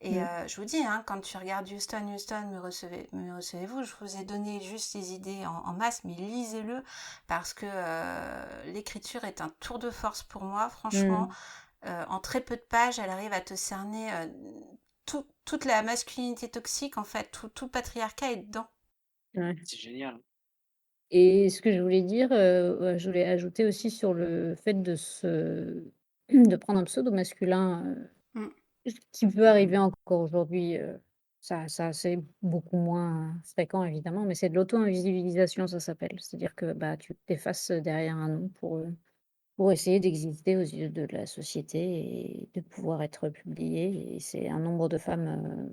Et Mmh. je vous dis, hein, quand tu regardes Houston, me recevez-vous, je vous ai donné juste les idées en masse, mais lisez-le parce que l'écriture est un tour de force pour moi. Franchement, Mmh. en très peu de pages, elle arrive à te cerner toute la masculinité toxique, en fait, tout le patriarcat est dedans. Ouais. C'est génial. Et ce que je voulais dire, je voulais ajouter aussi sur le fait de prendre un pseudo masculin, Mm. qui peut arriver encore aujourd'hui, ça c'est beaucoup moins fréquent évidemment, mais c'est de l'auto-invisibilisation, ça s'appelle. C'est-à-dire que, bah, tu t'effaces derrière un nom pour essayer d'exister aux yeux de la société et de pouvoir être publié et c'est un nombre de femmes,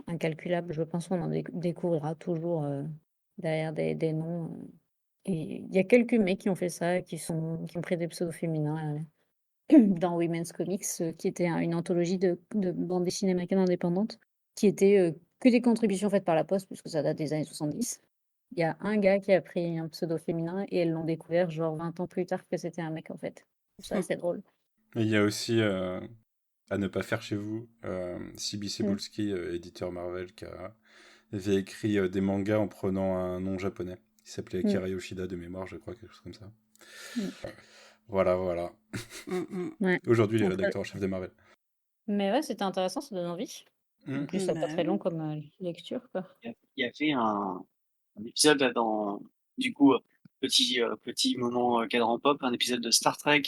incalculable. Je pense qu'on en découvrira toujours, derrière des noms, et il y a quelques mecs qui ont fait ça, qui ont pris des pseudos féminins, dans Women's Comics, qui était une anthologie de bande dessinée américaine indépendante, qui était, que des contributions faites par la poste, puisque ça date des années 70. Il y a un gars qui a pris un pseudo féminin et elles l'ont découvert genre 20 ans plus tard que c'était un mec, en fait. Je trouve ça assez drôle. Et il y a aussi, à ne pas faire chez vous, C.B. Mmh. Cebulski, éditeur Marvel, avait écrit des mangas en prenant un nom japonais. Il s'appelait Mmh. Akira Yoshida de mémoire, je crois, quelque chose comme ça. Mmh. Voilà, voilà. Mm, mm. Ouais. Aujourd'hui, il est Entre rédacteur en chef de Marvel. mais ouais, c'était intéressant, ça donne envie. En Mm. plus, c'est pas Bah très long oui. comme, lecture, quoi. Il y avait un épisode là dans du coup, petit moment, cadran pop, un épisode de Star Trek,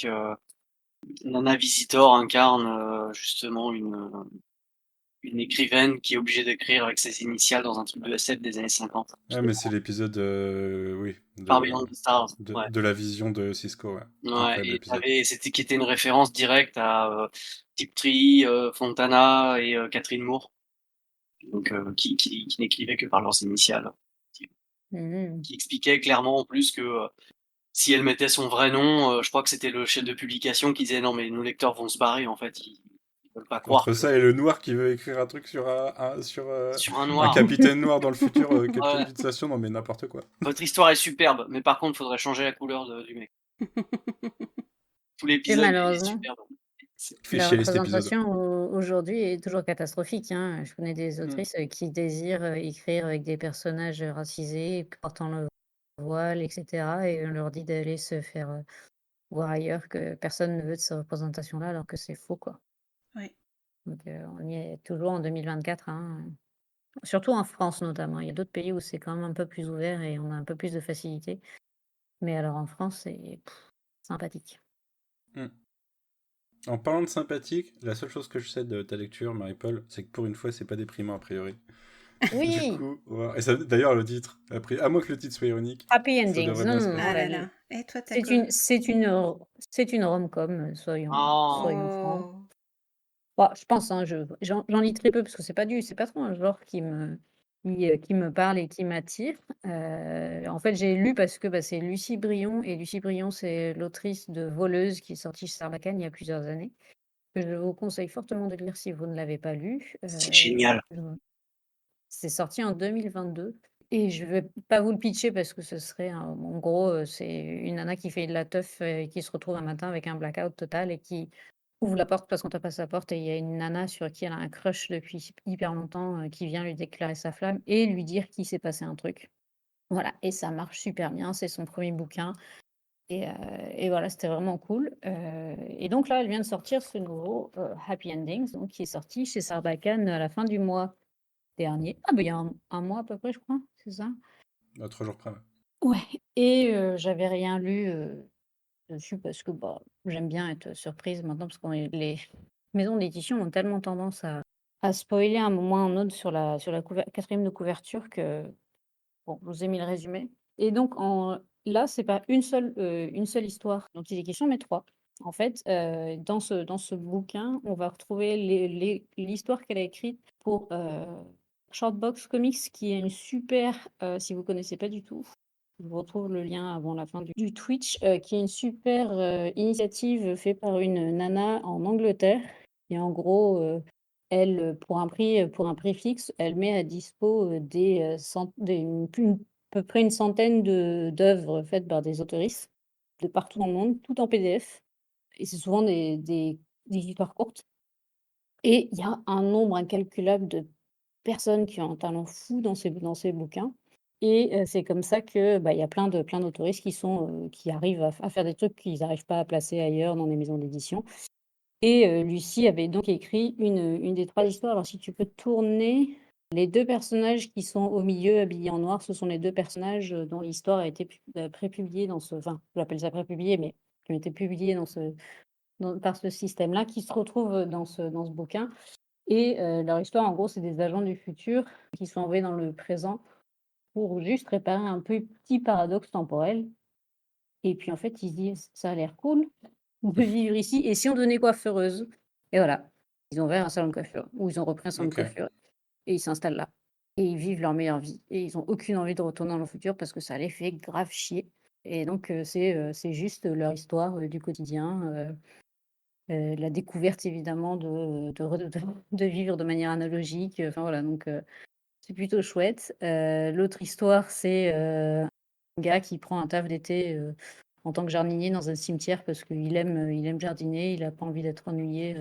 Nana Visitor incarne, justement une écrivaine qui est obligée d'écrire avec ses initiales dans un truc de SF des années 50. Ouais, mais c'est l'épisode, oui, Far Beyond the Stars, ouais. de la vision de Cisco, ouais. Ouais, Incroyable et épisode. c'était qui était une référence directe à, Tiptree, Fontana et Catherine Moore, donc qui n'écrivaient que par leurs initiales. Mmh. Qui expliquait clairement en plus que, si elle mettait son vrai nom, je crois que c'était le chef de publication qui disait: «Non mais nos lecteurs vont se barrer en fait, ils veulent pas croire Entre que ça et le noir qui veut écrire un truc sur sur un un noir, capitaine noir dans le futur, capitaine ouais, d'une station, non mais n'importe quoi. votre histoire est superbe, mais par contre faudrait changer la couleur du mec». Tout Et l'épisode est malheureusement, superbe. C'est Il fait la chialer cet épisode. représentation aujourd'hui est toujours catastrophique, hein. Je connais des Mm. autrices, qui désirent, écrire avec des personnages, racisés, portant le voile, etc. Et on leur dit d'aller se faire voir ailleurs, que personne ne veut de ces représentations-là, alors que c'est faux, quoi. Oui. Donc, on y est toujours en 2024, hein. Surtout en France, notamment. Il y a d'autres pays où c'est quand même un peu plus ouvert et on a un peu plus de facilité. Mais alors en France, c'est sympathique. Hmm. En parlant de sympathique, la seule chose que je sais de ta lecture, Marie-Paul, c'est que pour une fois, c'est pas déprimant a priori. Du Oui, coup, ouais. Et ça, d'ailleurs, le titre, après, à moins que le titre soit ironique, happy ça endings. devrait Non, bien se non, non, Ah passer. là là. Et toi, t'as c'est quoi? une rom-com, Oh. soyons francs. Oh. Bah, je pense, hein, j'en lis très peu parce que c'est pas trop un genre qui me parle et qui m'attire. En fait, j'ai lu parce que, bah, c'est Lucie Brion et Lucie Brion, c'est l'autrice de Voleuse qui est sortie chez Sarbacane il y a plusieurs années, que je vous conseille fortement de lire si vous ne l'avez pas lu. C'est génial. C'est sorti en 2022 et je vais pas vous le pitcher parce que ce serait en gros, c'est une nana qui fait de la teuf, et qui se retrouve un matin avec un blackout total et qui ouvre la porte parce qu'on tape à sa porte et il y a une nana sur qui elle a un crush depuis hyper longtemps, qui vient lui déclarer sa flamme et lui dire qu'il s'est passé un truc. Voilà, et ça marche super bien, c'est son premier bouquin et voilà, c'était vraiment cool, et donc là, elle vient de sortir ce nouveau, Happy Endings, donc qui est sorti chez Sarbacane à la fin du mois dernier. Ah bah, il y a un mois à peu près, je crois, c'est ça? À 3 jours près. Ouais. Ouais, et j'avais rien lu, dessus parce que, bah, j'aime bien être surprise maintenant parce que les maisons d'édition ont tellement tendance à spoiler à un moment ou à un autre sur la 4e de couverture que, bon, je vous ai mis le résumé et donc là, c'est pas une seule histoire dont il est question, mais 3. En fait, dans ce bouquin, on va retrouver l'histoire qu'elle a écrite pour, Shortbox Comics, qui est une super, si vous connaissez pas du tout, je vous retrouve le lien avant la fin du Twitch, qui est une super, initiative faite par une nana en Angleterre et en gros, elle, pour un prix fixe, elle met à dispo, à peu près une centaine d'œuvres faites par des autoristes de partout dans le monde, tout en PDF et c'est souvent des histoires courtes et il y a un nombre incalculable de personnes qui ont un talent fou dans ces bouquins et c'est comme ça que, bah, il y a plein d'autoristes qui arrivent à faire des trucs qu'ils n'arrivent pas à placer ailleurs dans les maisons d'édition et Lucie avait donc écrit une des 3 histoires. Alors si tu peux tourner, les 2 personnages qui sont au milieu habillés en noir, ce sont les 2 personnages, dont l'histoire a été prépubliée dans ce enfin, j'appelle ça prépublié, mais qui ont été publiés par ce système-là, qui se retrouvent, dans ce bouquin et leur histoire, en gros, c'est des agents du futur qui sont envoyés dans le présent pour juste réparer un petit paradoxe temporel et puis, en fait, ils se disent: «Ça a l'air cool de vivre ici et si on devenait coiffeuse?» Et voilà, ils ont ouvert un salon de coiffure ou ils ont repris un salon de Ok. coiffure et ils s'installent là et ils vivent leur meilleure vie et ils ont aucune envie de retourner dans le futur parce que ça les fait grave chier et donc c'est juste leur histoire, du quotidien, la découverte évidemment de vivre de manière analogique, enfin voilà donc c'est plutôt chouette. L'autre histoire, c'est, un gars qui prend un taf d'été, en tant que jardinier dans un cimetière parce qu'il aime jardiner, il a pas envie d'être ennuyé,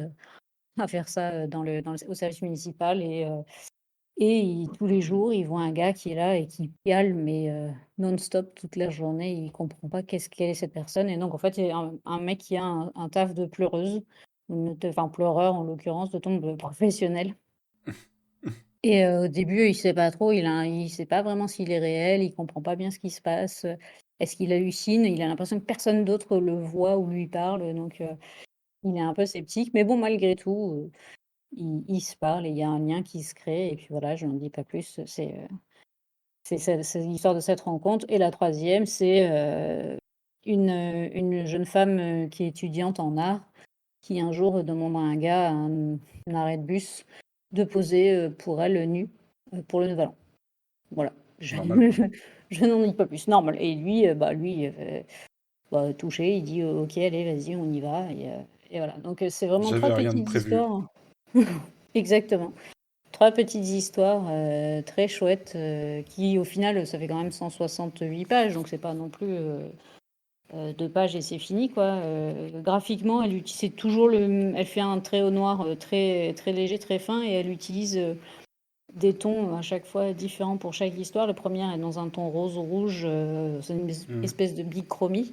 à faire ça, dans le au service municipal et tous les jours, il voit un gars qui est là et qui piale, mais non-stop toute la journée. Il comprend pas quelle est cette personne et donc en fait, c'est un mec qui a un taf de pleureuse, enfin pleureur en l'occurrence, de tombe professionnelle et au début, il sait pas trop, il sait pas vraiment s'il est réel, il comprend pas bien ce qui se passe, est-ce qu'il hallucine? Il a l'impression que personne d'autre le voit ou lui parle, donc il est un peu sceptique mais bon, malgré tout, ils se parlent et il y a un lien qui se crée et puis voilà, je n'en dis pas plus, c'est l'histoire de cette rencontre et la troisième, c'est, une jeune femme, qui est étudiante en art, qui un jour demande à un gars à un arrêt de bus de poser, pour elle, nue, pour le Nouvel An. Voilà, je Normal, quoi. je n'en dis pas plus, normal et lui, bah, touché, il dit: «OK, allez, vas-y, on y va» et voilà donc c'est vraiment 3 J'avais rien de petites prévu. histoires exactement. 3 petites histoires, très chouettes, qui au final, ça fait quand même 168 pages, donc c'est pas non plus, 2 pages et c'est fini quoi. Graphiquement, c'est toujours elle fait un trait au noir, très très léger, très fin et elle utilise, des tons à chaque fois différents pour chaque histoire. Le premier est dans un ton rose-rouge, c'est une espèce de bichromie.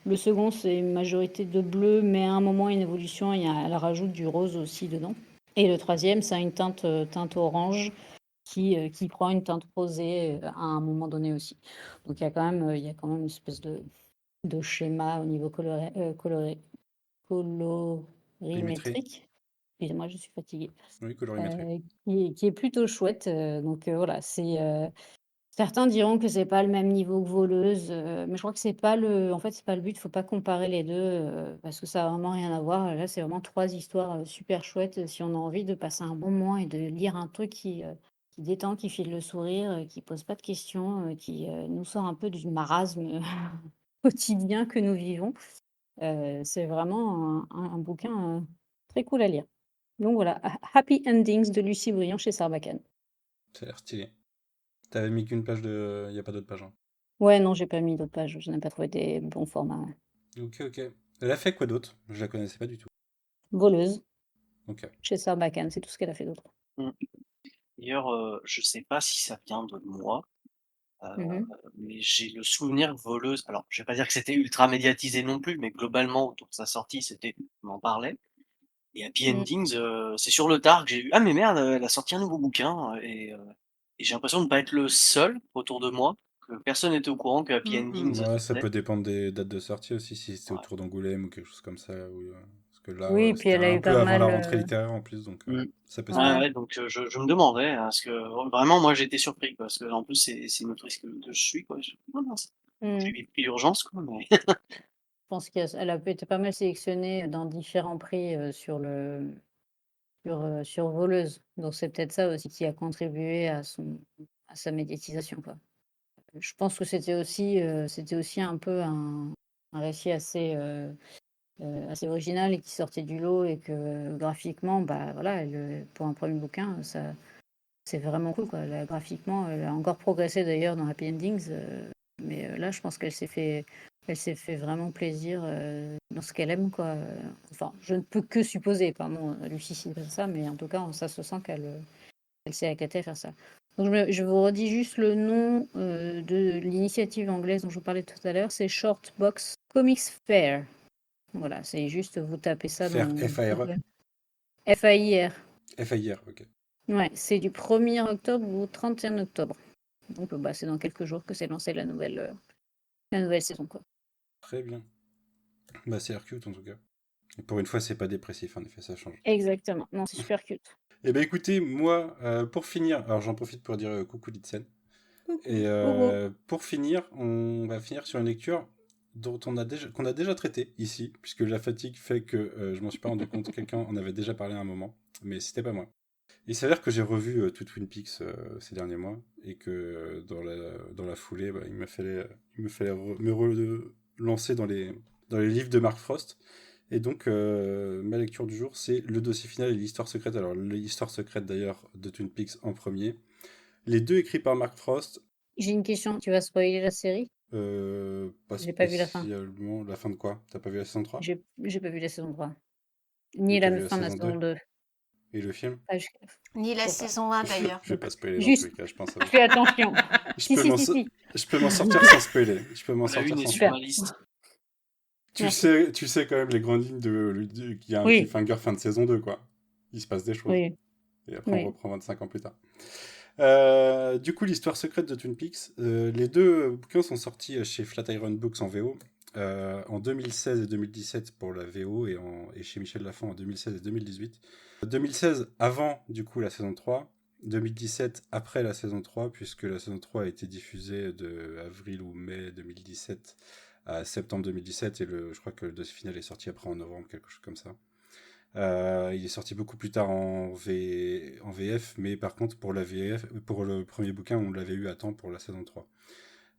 Le second, c'est une majorité de bleu, mais à un moment, une évolution, elle rajoute du rose aussi dedans. Et le troisième, ça a une teinte orange qui prend une teinte rosée à un moment donné aussi. Donc il y a quand même une espèce de schéma au niveau colorimétrique. Excusez-moi, je suis fatiguée. Oui, colorimétrie. Qui est plutôt chouette. Donc voilà, certains diront que c'est pas le même niveau que Voleuse, mais je crois que c'est pas le but. Faut pas comparer les deux, parce que ça a vraiment rien à voir. Là, c'est vraiment 3 histoires super chouettes. Si on a envie de passer un bon moment et de lire un truc qui détend, qui file le sourire, qui pose pas de questions, qui nous sort un peu du marasme quotidien que nous vivons, c'est vraiment un bouquin très cool à lire. Donc voilà, Happy Endings de Lucie Briand chez Sarbacane. Ça a l'air stylé. T'avais mis qu'une page de... Il n'y a pas d'autres pages. Hein. Ouais, non, j'ai pas mis d'autres pages. Je n'ai pas trouvé des bons formats. Ok. Elle a fait quoi d'autre? Je la connaissais pas du tout. Voleuse Ok. chez Sarbacane, c'est tout ce qu'elle a fait d'autre. D'ailleurs, je sais pas si ça vient de moi, Mhm. mais j'ai le souvenir que Voleuse, alors je vais pas dire que c'était ultra médiatisé non plus, mais globalement autour de sa sortie, on en parlait. Et Happy Mm. Endings, c'est sur le tard que j'ai eu ah mais merde, elle a sorti un nouveau bouquin et j'ai l'impression de ne pas être le seul autour de moi, que personne n'était au courant que Happy Endings Ouais, ça sortait. peut dépendre des dates de sortie aussi, si c'était Ouais. autour d'Angoulême ou quelque chose comme ça. Parce que là, Oui, puis c'était elle a un eu pas peu avant la mal. rentrée littéraire en plus, donc ça peut se Ouais, Ouais. comprendre. ouais, donc je me demandais, hein, parce que vraiment moi j'étais surpris, quoi, parce que en plus c'est une autrice que je suis, quoi. Oh mince, j'ai Mm. eu pris l'urgence, quoi, mais Je pense qu'elle a été pas mal sélectionnée dans différents prix sur Voleuse. Donc c'est peut-être ça aussi qui a contribué à sa médiatisation, quoi. Je pense que c'était aussi un peu un récit assez original et qui sortait du lot et que graphiquement, bah voilà, pour un premier bouquin, c'est vraiment cool, quoi. Là, graphiquement, elle a encore progressé d'ailleurs dans Happy Endings, mais là, je pense elle s'est fait vraiment plaisir dans ce qu'elle aime, quoi. Enfin, je ne peux que supposer, pardon, Lucie, si c'est pas ça, mais en tout cas, ça se sent qu'elle s'est éclatée à faire ça. Donc, je vous redis juste le nom de l'initiative anglaise dont je vous parlais tout à l'heure, c'est Shortbox Comics Fair. Voilà, c'est juste, vous tapez ça Faire dans FARE. Google. FAIR. FAIR, ok. Ouais, c'est du 1er octobre au 31 octobre. Donc, bah, c'est dans quelques jours que c'est lancé la nouvelle saison, quoi. Très bien. Bah, c'est l'air cute en tout cas. Et pour une fois, c'est pas dépressif, en effet, ça change. Exactement. Non, c'est super cute. Eh ben écoutez, moi, pour finir, alors j'en profite pour dire coucou Litsen. Et Coucou. pour finir, on va finir sur une lecture qu'on a déjà traitée ici, puisque la fatigue fait que je m'en suis pas rendu compte, quelqu'un en avait déjà parlé à un moment, mais c'était pas moi. Il s'avère que j'ai revu tout Twin Peaks ces derniers mois, et que dans la foulée, bah, il me fallait me relancer dans les livres de Mark Frost. Et donc, ma lecture du jour, c'est le dossier final et l'histoire secrète. Alors, l'histoire secrète d'ailleurs de Twin Peaks en premier. Les deux écrits par Mark Frost. J'ai une question. Tu vas spoiler la série? Pas J'ai pas vu la fin. spécialement. La fin de quoi? T'as pas vu la saison 3? J'ai pas vu la saison 3. Et Ni t'as la vu la fin de la saison 2? saison 2. Et le film? Ah, Ni la faut pas. saison 1 d'ailleurs. Je vais pas spoiler dans tous Juste, les cas, je pense à vous. fais attention. Je Si, peux si, m'en si, si. je peux m'en sortir sans spoiler. Je peux m'en la sortir une est sans sur spoiler. ma liste. Merci. Tu sais quand même les grandes lignes qu'il y a un Oui, cliffhanger fin de saison 2, quoi. Il se passe des choses. oui, Et après, on oui. reprend 25 ans plus tard. Du coup, l'histoire secrète de Twin Peaks. Les deux bouquins sont sortis chez Flatiron Books en VO en 2016 et 2017 pour la VO et chez Michel Lafon en 2016 et 2018. 2016 avant du coup la saison 3, 2017 après la saison 3 puisque la saison 3 a été diffusée de avril ou mai 2017 à septembre 2017 et je crois que le dossier final est sorti après en novembre, quelque chose comme ça. Il est sorti beaucoup plus tard en VF, mais par contre pour la VF, pour le premier bouquin, on l'avait eu à temps pour la saison 3.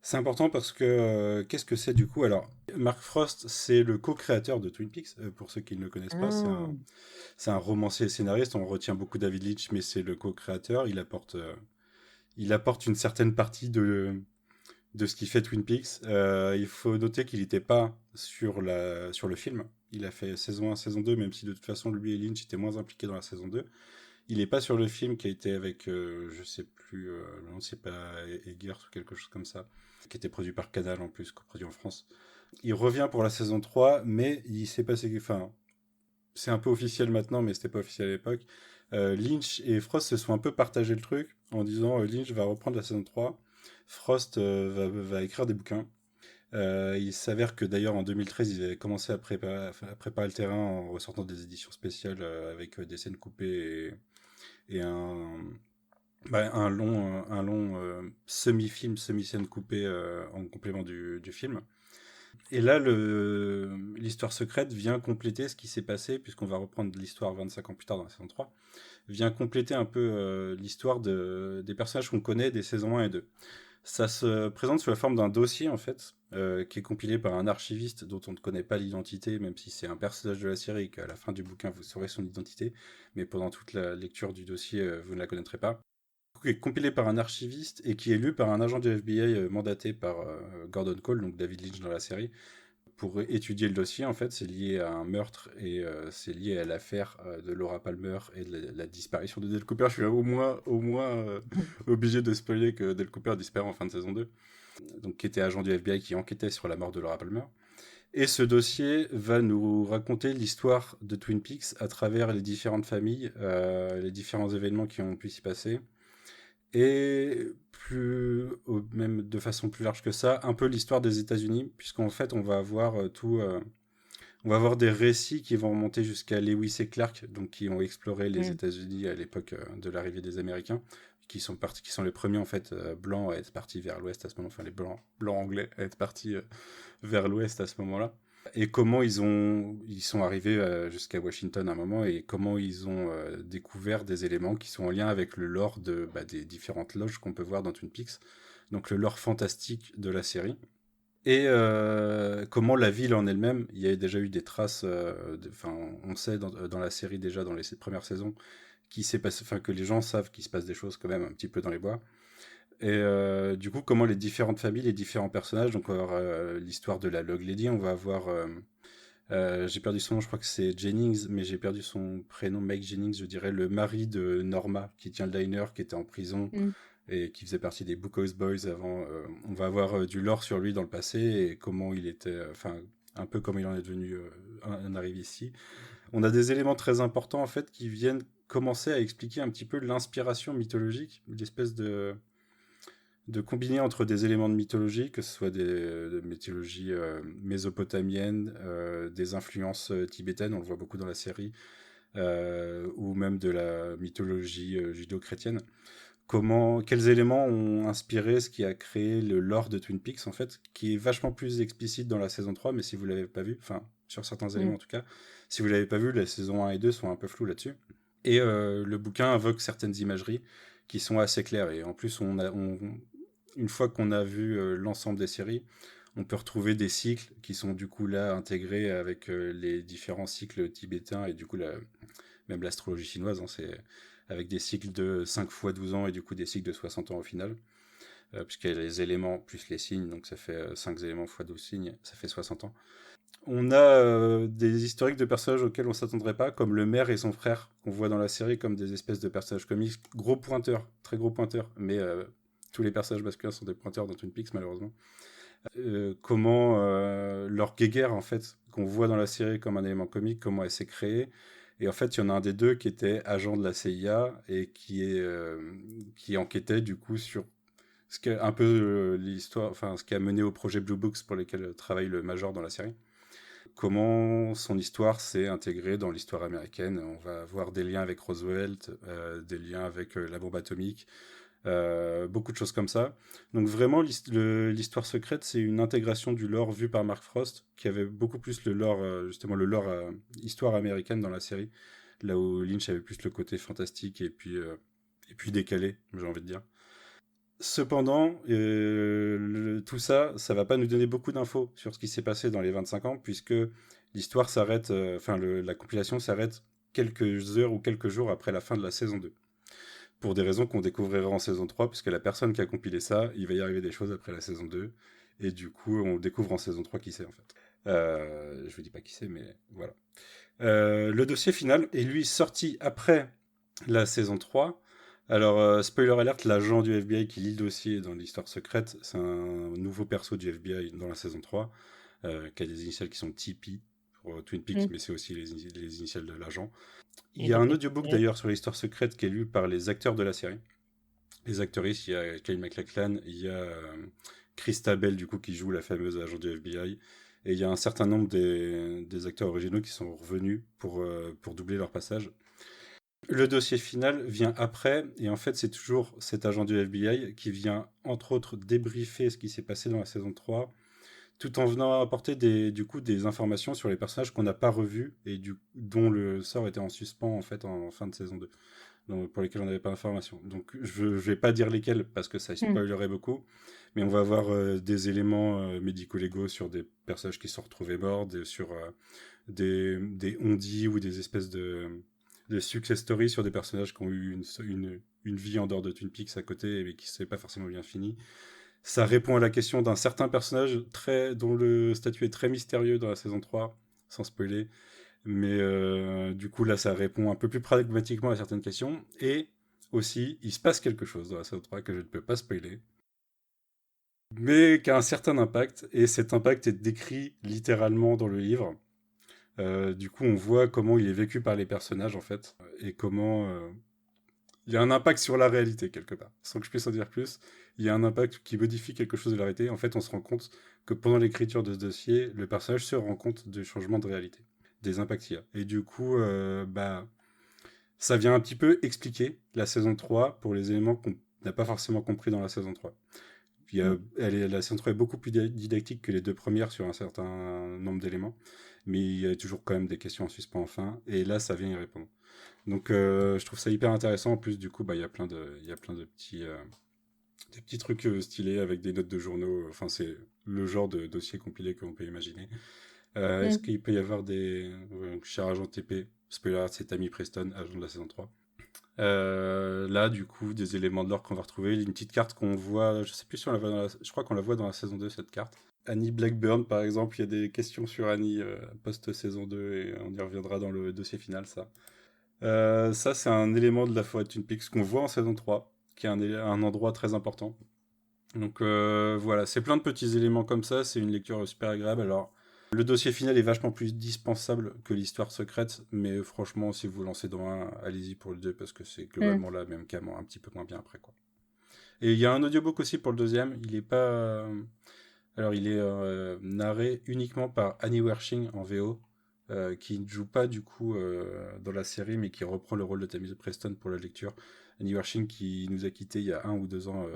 C'est important parce que qu'est-ce que c'est du coup? Alors, Mark Frost, c'est le co-créateur de Twin Peaks, pour ceux qui ne le connaissent pas. C'est un romancier et scénariste. On retient beaucoup David Leitch, mais c'est le co-créateur. Il apporte une certaine partie de ce qui fait Twin Peaks. Il faut noter qu'il n'était pas sur le film. Il a fait saison 1, saison 2, même si de toute façon, lui et Lynch étaient moins impliqués dans la saison 2. Il est pas sur le film qui a été avec, je sais plus, non, c'est pas Eggers ou quelque chose comme ça, qui était produit par Canal en plus, coproduit en France. Il revient pour la saison 3, mais il s'est passé, enfin, c'est un peu officiel maintenant, mais c'était pas officiel à l'époque. Lynch et Frost se sont un peu partagé le truc en disant Lynch va reprendre la saison 3, Frost va écrire des bouquins. Il s'avère que d'ailleurs en 2013, ils avaient commencé à préparer le terrain en ressortant des éditions spéciales avec des scènes coupées et un long semi-film, semi-scène coupée en complément du film. Et là, l'histoire secrète vient compléter ce qui s'est passé, puisqu'on va reprendre l'histoire 25 ans plus tard dans la saison 3, vient compléter un peu l'histoire des personnages qu'on connaît des saisons 1 et 2. Ça se présente sous la forme d'un dossier, en fait, qui est compilé par un archiviste dont on ne connaît pas l'identité, même si c'est un personnage de la série et qu'à la fin du bouquin, vous saurez son identité, mais pendant toute la lecture du dossier, vous ne la connaîtrez pas. Qui est compilé par un archiviste et qui est lu par un agent du FBI mandaté par Gordon Cole, donc David Lynch dans la série, pour étudier le dossier. En fait, c'est lié à un meurtre et c'est lié à l'affaire de Laura Palmer et de la disparition de Dale Cooper. Je suis au moins obligé de spoiler que Dale Cooper disparaît en fin de saison 2, donc qui était agent du FBI qui enquêtait sur la mort de Laura Palmer. Et ce dossier va nous raconter l'histoire de Twin Peaks à travers les différentes familles, les différents événements qui ont pu s'y passer. Et même de façon plus large que ça, un peu l'histoire des États-Unis, puisqu'en fait, on va avoir on va avoir des récits qui vont remonter jusqu'à Lewis et Clark, donc qui ont exploré les États-Unis à l'époque de l'arrivée des Américains, qui sont les premiers en fait blancs à être partis vers l'Ouest à ce moment, enfin les blancs anglais à être partis vers l'Ouest à ce moment-là. Et comment ils sont arrivés jusqu'à Washington à un moment et comment ils ont découvert des éléments qui sont en lien avec le lore des différentes loges qu'on peut voir dans Twin Peaks, donc le lore fantastique de la série. Et comment la ville en elle-même, il y a déjà eu des traces, on sait dans la série déjà dans les premières saisons que les gens savent qu'il se passe des choses quand même un petit peu dans les bois. Et du coup, comment les différentes familles, les différents personnages, donc on va avoir l'histoire de la Log Lady, on va avoir, j'ai perdu son nom, je crois que c'est Jennings, mais j'ai perdu son prénom, Mike Jennings, je dirais, le mari de Norma, qui tient le diner, qui était en prison et qui faisait partie des Bookhouse Boys avant. On va avoir du lore sur lui dans le passé et comment il était, un peu comme il en est devenu un arrivé ici. On a des éléments très importants en fait qui viennent commencer à expliquer un petit peu l'inspiration mythologique, l'espèce de combiner entre des éléments de mythologie, que ce soit de mythologie mésopotamienne, des influences tibétaines, on le voit beaucoup dans la série, ou même de la mythologie judéo-chrétienne. Quels éléments ont inspiré ce qui a créé le lore de Twin Peaks, en fait, qui est vachement plus explicite dans la saison 3, mais si vous ne l'avez pas vu, enfin, sur certains éléments en tout cas, si vous ne l'avez pas vu, les saisons 1 et 2 sont un peu floues là-dessus. Et le bouquin invoque certaines imageries qui sont assez claires. Et en plus, une fois qu'on a vu l'ensemble des séries, on peut retrouver des cycles qui sont du coup là intégrés avec les différents cycles tibétains et du coup même l'astrologie chinoise, hein, c'est avec des cycles de 5 fois 12 ans et du coup des cycles de 60 ans au final, puisqu'il y a les éléments plus les signes, donc ça fait 5 éléments fois 12 signes, ça fait 60 ans. On a des historiques de personnages auxquels on s'attendrait pas, comme le maire et son frère, qu'on voit dans la série comme des espèces de personnages comiques, gros pointeurs, très gros pointeurs, mais tous les personnages masculins sont des pointeurs dans Twin Peaks, malheureusement. Comment leur guéguerre, en fait, qu'on voit dans la série comme un élément comique, comment elle s'est créée. Et en fait, il y en a un des deux qui était agent de la CIA et qui enquêtait, du coup, sur un peu l'histoire, enfin, ce qui a mené au projet Blue Books pour lequel travaille le Major dans la série. Comment son histoire s'est intégrée dans l'histoire américaine. On va avoir des liens avec Roosevelt, des liens avec la bombe atomique, beaucoup de choses comme ça. Donc vraiment, l'histoire secrète, c'est une intégration du lore vu par Mark Frost, qui avait beaucoup plus le lore, justement le lore histoire américaine dans la série, là où Lynch avait plus le côté fantastique et puis décalé, j'ai envie de dire. Cependant, tout ça va pas nous donner beaucoup d'infos sur ce qui s'est passé dans les 25 ans, puisque l'histoire s'arrête, la compilation s'arrête quelques heures ou quelques jours après la fin de la saison 2. Pour des raisons qu'on découvrira en saison 3, puisque la personne qui a compilé ça, il va y arriver des choses après la saison 2, et du coup, on découvre en saison 3 qui c'est en fait. Je vous dis pas qui c'est, mais voilà. Le dossier final est lui sorti après la saison 3. Alors, spoiler alert, l'agent du FBI qui lit le dossier dans l'histoire secrète, c'est un nouveau perso du FBI dans la saison 3, qui a des initiales qui sont TP pour Twin Peaks, Mm. mais c'est aussi les initiales de l'agent. Il Et y a les un petits audiobook traits. d'ailleurs sur l'histoire secrète qui est lu par les acteurs de la série. Les actrices, il y a Kyle MacLachlan, il y a Christa Bell, du coup, qui joue la fameuse agent du FBI. Et il y a un certain nombre des acteurs originaux qui sont revenus pour doubler leur passage. Le dossier final vient après, et en fait, c'est toujours cet agent du FBI qui vient, entre autres, débriefer ce qui s'est passé dans la saison 3, tout en venant apporter du coup, des informations sur les personnages qu'on n'a pas revus et dont le sort était en suspens en fait en fin de saison 2, donc, pour lesquels on n'avait pas d'informations. Donc je ne vais pas dire lesquels parce que ça Mm. spoilerait beaucoup, mais on va avoir des éléments médico-légaux sur des personnages qui sont retrouvés morts, sur des on-dit ou des espèces de success stories sur des personnages qui ont eu une vie en dehors de Twin Peaks à côté mais qui ne s'est pas forcément bien fini. Ça répond à la question d'un certain personnage dont le statut est très mystérieux dans la saison 3, sans spoiler. Mais du coup, là, ça répond un peu plus pragmatiquement à certaines questions. Et aussi, il se passe quelque chose dans la saison 3 que je ne peux pas spoiler, mais qui a un certain impact. Et cet impact est décrit littéralement dans le livre. Du coup, on voit comment il est vécu par les personnages, en fait, et comment il y a un impact sur la réalité, quelque part. Sans que je puisse en dire plus, il y a un impact qui modifie quelque chose de la réalité. En fait, on se rend compte que pendant l'écriture de ce dossier, le personnage se rend compte du changement de réalité, des impacts qu'il y a. Et du coup, ça vient un petit peu expliquer la saison 3 pour les éléments qu'on n'a pas forcément compris dans la saison 3. Mm. La saison 3 est beaucoup plus didactique que les deux premières sur un certain nombre d'éléments, mais il y a toujours quand même des questions en suspens en fin, et là, ça vient y répondre. Donc, je trouve ça hyper intéressant. En plus, du coup, il y a plein de des petits trucs stylés avec des notes de journaux. Enfin, c'est le genre de dossier compilé qu'on peut imaginer. Est-ce Mm. qu'il peut y avoir cher agent TP, spoiler alert, c'est Tammy Preston, agent de la saison 3. Là, du coup, des éléments de l'or qu'on va retrouver. Une petite carte qu'on voit, je sais plus si on la voit je crois qu'on la voit dans la saison 2, cette carte. Annie Blackburn, par exemple, il y a des questions sur Annie post-saison 2 et on y reviendra dans le dossier final, ça. Ça, c'est un élément de la forêt de Twin Peaks qu'on voit en saison 3, qui est un endroit très important. Donc voilà, c'est plein de petits éléments comme ça, c'est une lecture super agréable. Alors, le dossier final est vachement plus dispensable que l'histoire secrète, mais franchement, si vous vous lancez dans un, allez-y pour le 2, parce que c'est Mm. globalement la même qu'un un petit peu moins bien après, quoi. Et il y a un audiobook aussi pour le deuxième, il est pas... Alors, il est narré uniquement par Annie Wersching en VO, qui ne joue pas du coup dans la série, mais qui reprend le rôle de Tammy Preston pour la lecture. Annie Wersching qui nous a quittés il y a 1 ou 2 ans,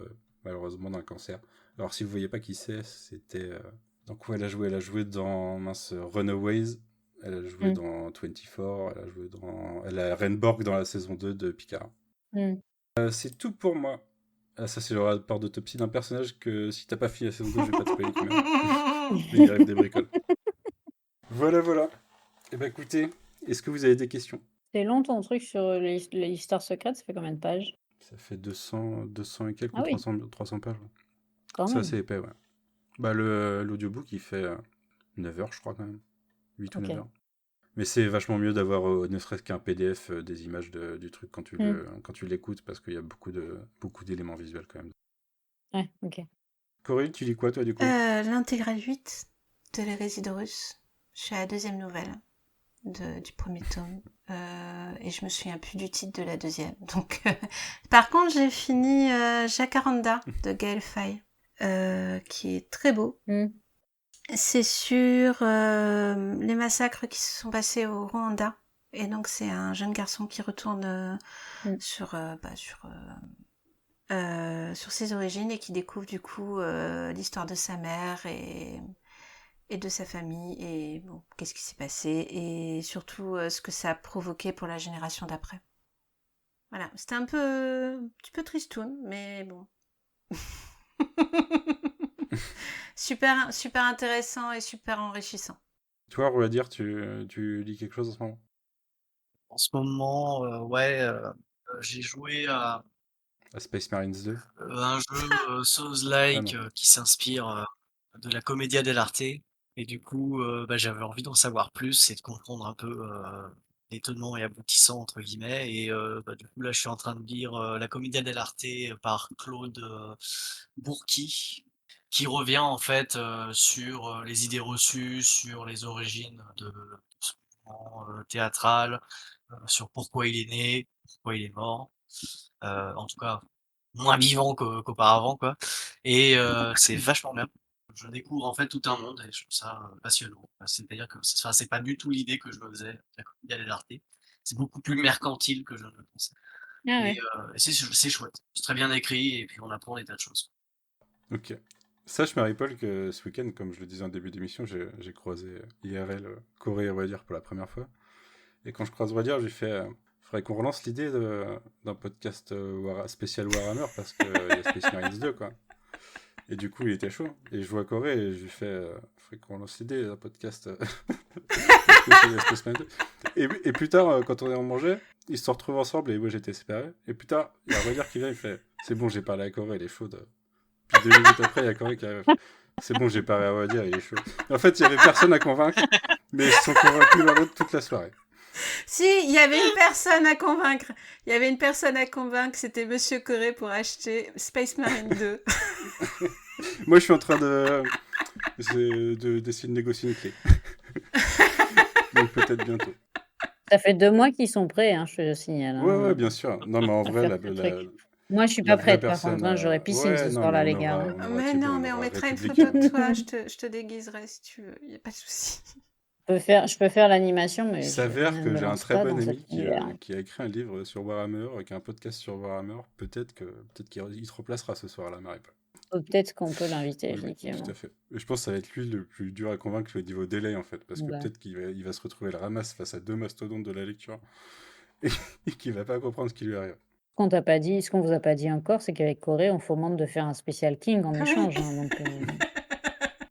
malheureusement, d'un cancer. Alors, si vous ne voyez pas qui c'est, c'était... Dans quoi elle a joué? Elle a joué dans Runaways, elle a joué Mm. dans 24, elle a Renborg dans la saison 2 de Picard. Mm. C'est tout pour moi. Ah, ça, c'est le rapport d'autopsie d'un personnage que si t'as pas fini la saison 2, je vais pas te spoiler quand même. Mais il arrive des bricoles. Voilà, voilà. Eh ben écoutez, est-ce que vous avez des questions? C'est long ton truc sur l'histoire secrète, ça fait combien de pages? Ça fait 200 et quelques Ah ou oui, 300 pages. Ouais. quand C'est même. assez épais, ouais. Bah, l'audiobook, il fait 9 heures, je crois, quand même. 8 ou 9 Ok. heures. Mais c'est vachement mieux d'avoir ne serait-ce qu'un PDF des images du truc Mm. quand tu l'écoutes, parce qu'il y a beaucoup d'éléments visuels quand même. Ouais, ok. Corinne, tu lis quoi, toi, du coup? L'intégrale 8 de Les Résidorus. Je suis à la deuxième nouvelle du premier tome. Et je me souviens plus du titre de la deuxième. Donc, par contre, j'ai fini Jacaranda de Gaël Faye, qui est très beau. Mm. C'est sur les massacres qui se sont passés au Rwanda. Et donc, c'est un jeune garçon qui retourne Mm. sur ses origines et qui découvre du coup l'histoire de sa mère et de sa famille et bon, qu'est-ce qui s'est passé et surtout ce que ça a provoqué pour la génération d'après. Voilà, c'était un petit peu tristoun, mais bon. super, super intéressant et super enrichissant. Toi, Rouadir, tu lis quelque chose en ce moment? En ce moment, ouais, j'ai joué à À Space Marines 2? un jeu Ah Souls-like non. qui s'inspire de la Commedia dell'arte. Et du coup, j'avais envie d'en savoir plus et de comprendre un peu les tenants et aboutissants entre guillemets. Et du coup là, je suis en train de lire La Commedia dell'arte par Claude Bourqui, qui revient en fait sur les idées reçues, sur les origines de ce mouvement théâtral, sur pourquoi il est né, pourquoi il est mort. En tout cas, moins vivant qu'auparavant, quoi. Et c'est vachement bien. Je découvre en fait tout un monde et je trouve ça passionnant. C'est-à-dire que c'est pas du tout l'idée que je me faisais de la Commedia dell'arte. C'est beaucoup plus mercantile que je ne le pensais. Ah Et, ouais. c'est chouette. C'est très bien écrit et puis on apprend des tas de choses. Ok. Sache, Marie-Paul, que ce week-end, comme je le disais en début d'émission, j'ai croisé IRL Corée et Wadir pour la première fois. Et quand je croise Wadir, j'ai fait faudrait qu'on relance l'idée d'un podcast spécial Warhammer parce qu'il y a Space Marines 2, quoi. Et du coup, il était chaud. Et je vois Corée et je lui fais faudrait qu'on relance l'idée d'un podcast spécial Space Marines 2. Et plus tard, quand on est en manger, ils se retrouvent ensemble et moi j'étais séparé. Et plus tard, il y a Wadir qui vient, il fait c'est bon, j'ai parlé à Corée, elle est chaude. Puis 2 minutes après, il y a Corée qui arrive. C'est bon, j'ai parlé à Wadir, il est chaud. En fait, il y avait personne à convaincre, mais ils se sont convaincus l'un l'autre toute la soirée. Si, il y avait une personne à convaincre. Il y avait une personne à convaincre, c'était Monsieur Corée pour acheter Space Marine 2. Moi, je suis en train d'essayer de négocier une clé. Donc peut-être bientôt. Ça fait 2 mois qu'ils sont prêts, hein, je te le signale. Ouais, bien sûr. Non, mais en à vrai, faire ce truc. Moi, je suis pas vraie prête, par personne. contre. Hein, j'aurais piscine Ouais, ce non, soir-là, mais les gars. on aura Mais Thibaut, non, mais on aura mettra une République. photo de toi, je te déguiserai si tu veux, il n'y a pas de souci. Je peux faire l'animation, Il mais je s'avère ne que me j'ai un lance très pas bon dans ami cet univers. qui a écrit un livre sur Warhammer, avec un podcast sur Warhammer. Peut-être qu'il te replacera ce soir-là, Marie-Paul. Peut-être qu'on peut l'inviter, Oui, tout effectivement. à fait. Et je pense que ça va être lui le plus dur à convaincre au niveau délai, en fait. Parce que Bah. peut-être il va se retrouver le ramasse face à 2 mastodontes de la lecture et qu'il va pas comprendre ce qui lui arrive. Ce qu'on vous a pas dit encore, c'est qu'avec Corée, on fomente de faire un spécial King en Oui. échange. Hein, donc,